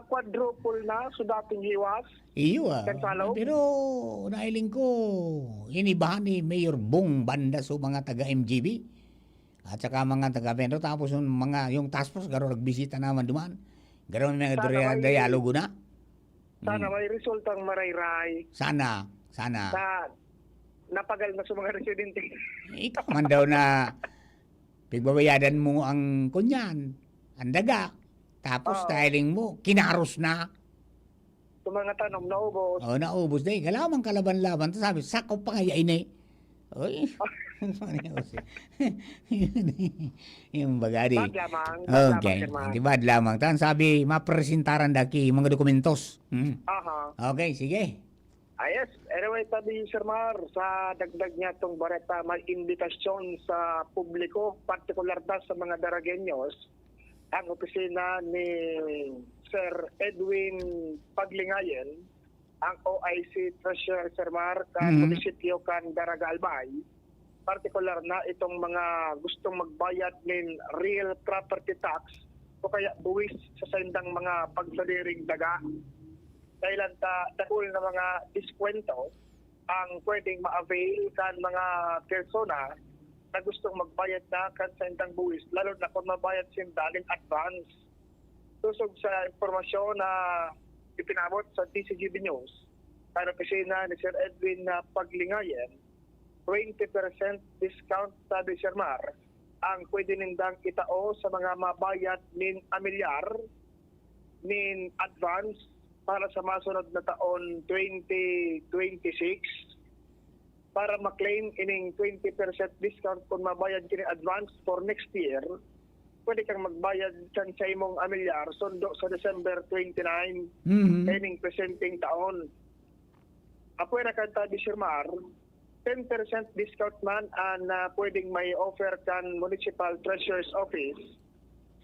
S6: Quadruple na, so dating hiwas.
S5: Iyo pero nailing ko, inibahan ni Mayor Bong Banda so mga taga-MGB. At saka mga taga-Benro, tapos yung task force, garo nagbisita naman duman. Garo may mga dialogo na.
S6: Sana may resultang marayray.
S5: Sana.
S6: Napagal na sa mga residente.
S5: Ikaw man daw na pigbabayadan mo ang kunyan, ang daga. Tapos styling mo, kinaros na.
S6: Sa mga tanong, naubos.
S5: Naubos na. Kalamang kalaban-laban. Tapos sabi, sakaw pa nga yain eh. Uy. Yung bagadi.
S6: Bad lamang.
S5: Okay. Di bad lamang. Tan sabi, mapresentaran daki mga dokumentos. Okay, sige.
S6: Yes, anyway, tabi Sir Mar, sa dagdag niya itong bareta, may imbitasyon sa publiko, partikular na sa mga Daragueños, ang opisina ni Sir Edwin Paglingayen, ang OIC Treasurer Sir Mar, kan munisipyo kan Daraga Albay, partikular na itong mga gustong magbayad ng real property tax o kaya buwis sa sendang mga pagsaliring daga. Dahil dahil na mga diskwento ang pwedeng ma-avail kan mga persona na gustong magbayad na kan sendang buwis, lalo na kung mabayad sinda in advance. Tusog sa informasyon na ipinabot sa DCGB News, para opisina ni Sir Edwin na Paglingayen, 20% discount sa Sir Mar ang pwede nindang itao sa mga mabayad nin amilyar nin advance para sa masunod na taon 2026 para maklaim ining 20% discount kung mabayad kini advance for next year. Pwede kang magbayad kan sa imong amilyar sundo sa December 29 ining presenting taon. Apoy na kanta di Sir Mar, 10% discount man ang pwedeng may offer kan Municipal Treasurer's Office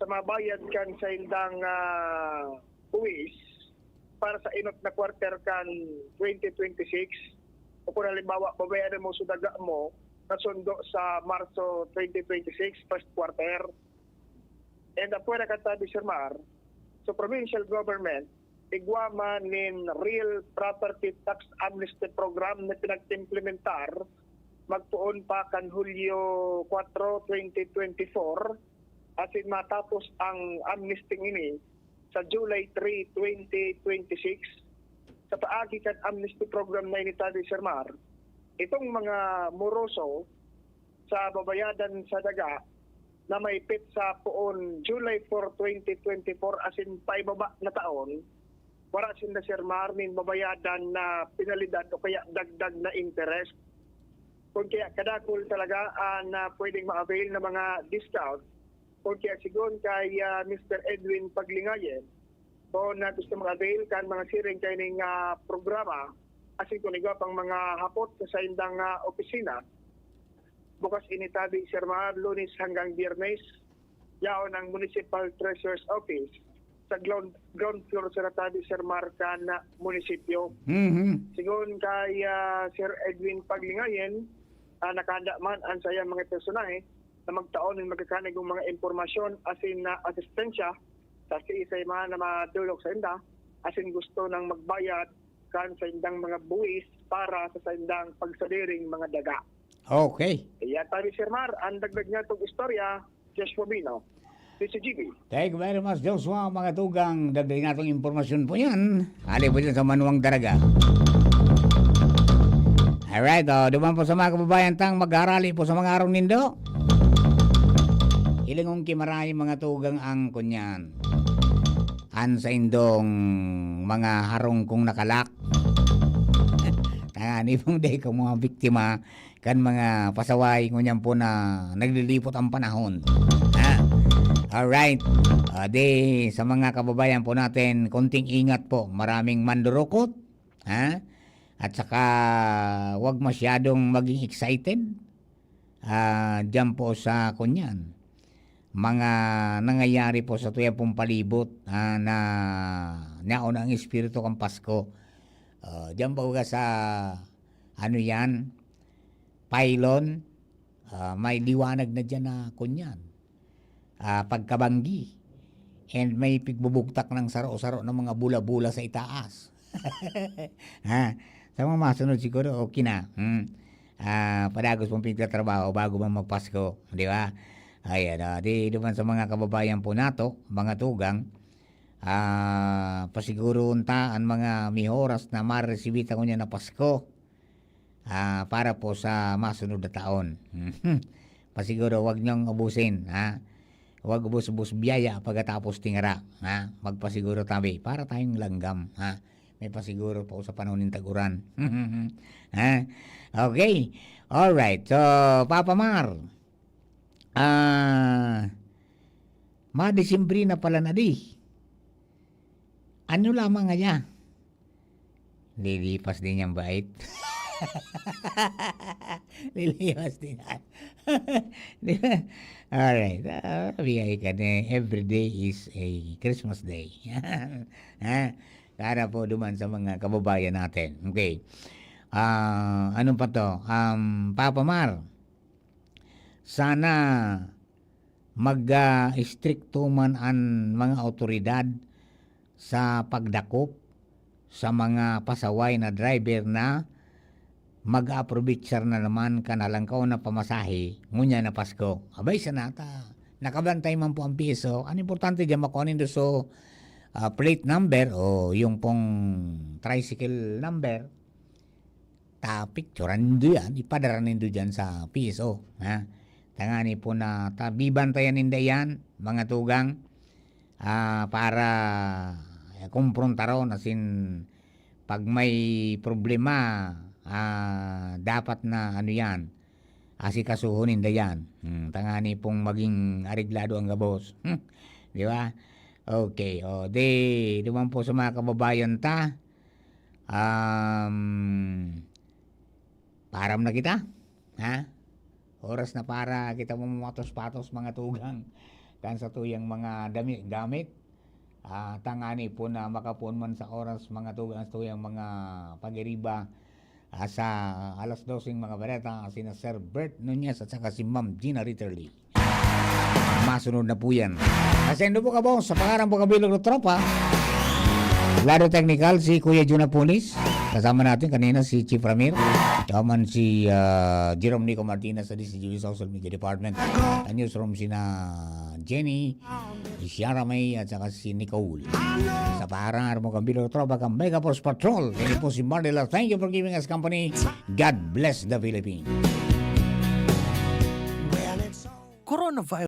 S6: sa mabayad kan sa indang buwis para sa inot na quarter kan 2026 o kung halimbawa babayaran mo sudaga mo na sundo sa Marso 2026 first quarter. And pwede kanta di Sir Mar, so provincial government igwama nin real property tax amnesty program na pinag-implementar magtuon pa kan Hulyo 4, 2024 asin matapos ang amnesty ini sa July 3, 2026. Sa paagi kan amnesty program na initadi Sir Mar, itong mga moroso sa babayadan sa daga na may pit sa poon July 4, 2024 asin paibaba na taon, wala sinda Sir Mar nin babayadan na penalidad o kaya dagdag na interest. Kung kaya kadakol talaga na pwedeng ma-avail na mga discount, kung kaya sigon kay Mr. Edwin Paglingayen, kung na gusto mag-avail kan mga siring kay ning programa, asin kung iga pang mga hapot sa indang opisina, bukas initabi Sir Mar, Lunes hanggang Biyernes, yaon ang Municipal Treasurer's Office sa ground floor sa natabi Sir Mar kan munisipyo. Sigon kay Sir Edwin Paglingayen, nakahanda man ang sayang mga personahe na magtaon ng magkakanig ng mga impormasyon asin na asistensya sa isay man na madulog sa inda asin gusto ng magbayad kan sa indang mga buwis para sa indang pagsaliring mga daga.
S5: Okay.
S6: Iya tabi Sir Mar, ang dagdag niya itong istorya, Joshua Bino, DCGB.
S5: Thank you very much, Joshua. Mga tugang, dagdag natong impormasyon po yan. Ali po dyan sa Manuang Daraga. Alright, duman po sa mga kababayan tang mag-arali po sa mga araw nindo. Ilingong kimaray mga tugang ang kunyan. An sa indong mga harong kong nakalak. Tangani pong day kong mga biktima kan mga pasaway kunyan po na naglilipot ang panahon. Alright, di sa mga kababayan po natin, konting ingat po. Maraming mandurukot. At saka wag masyadong maging excited diyan po sa kunyan. Mga nangyayari po sa tuya pong palibot na naon ang espiritu kang Pasko. Diyan po ka sa ano yan, pylon, may liwanag na dyan na kunyan. Pagkabanggi. And may pigbubugtak ng saro-saro ng mga bula-bula sa itaas. Sa mga masunod siguro, okay na. Padagos pong pagtatrabaho bago man magpasko. Di ba? Ayan, di naman sa mga kababayan po nato, mga tugang, pasiguro untaan mga mihoras na maresibita ko niya na Pasko para po sa masunod na taon. Pasiguro wag niyong ubusin. Huwag ubus-ubus biyaya pagkatapos tingara. Magpasiguro tabi para tayong langgam. May pasiguro po sa panahon ng taguran. Okay. Alright. So, Papa Mar. Ma-Desembre na pala na di. Ano lamang nga niya? Lilipas din yung bait. Lilipas din yan. Di ba? Alright. Bigay ka na. Every day is a Christmas day. Ha? Para po duman sa mga kababayan natin. Okay. Ano pa to? Papa Mar, sana mag-stricto man ang mga otoridad sa pagdakop sa mga pasaway na driver na mag-aprovechar na naman kanalang kao na pamasahe ngunya na Pasko. Abay sanata. Nakabantay man po ang piso. Ang importante dyan makuhanin do so plate number o yung pong tricycle number. Picturean do yan. Ipadaranin do dyan sa piso. Ha? Tangani po na bibantayan ninda yan mga tugang para kumpronta ron asin pag may problema dapat na ano yan asikasuhunin da yan. Tangani pong maging areglado ang gabos. Di ba? Okay. O duman po sa mga kababayan ta param na kita. Ha? Oras na para kita mamatos-patos mga tugang kan sa tuyang mga gamit. Tangani po na makapun man sa oras mga tugang sa tuyang mga pag-iriba sa alas 12 mga bareta sina Sir Bert Nunez at saka si Ma'am Gina Ritterly. Masunod na po yan. Asendo po ka po sa pangarang po kabilog ng tropa. Lado technical si Kuya Juna Pulis. Kasama natin kanina si Chief Ramir. Kaman si Jerome Nico Martinez sa DCGB Social Media Department. Sa newsroom sina Jenny, si Ciara May at saka si Nicole. Sa parang mo kabilog tropa kang Mega Force Patrol. Yan po si Mardela. Thank you for giving us company. God bless the Philippines.
S19: Coronavirus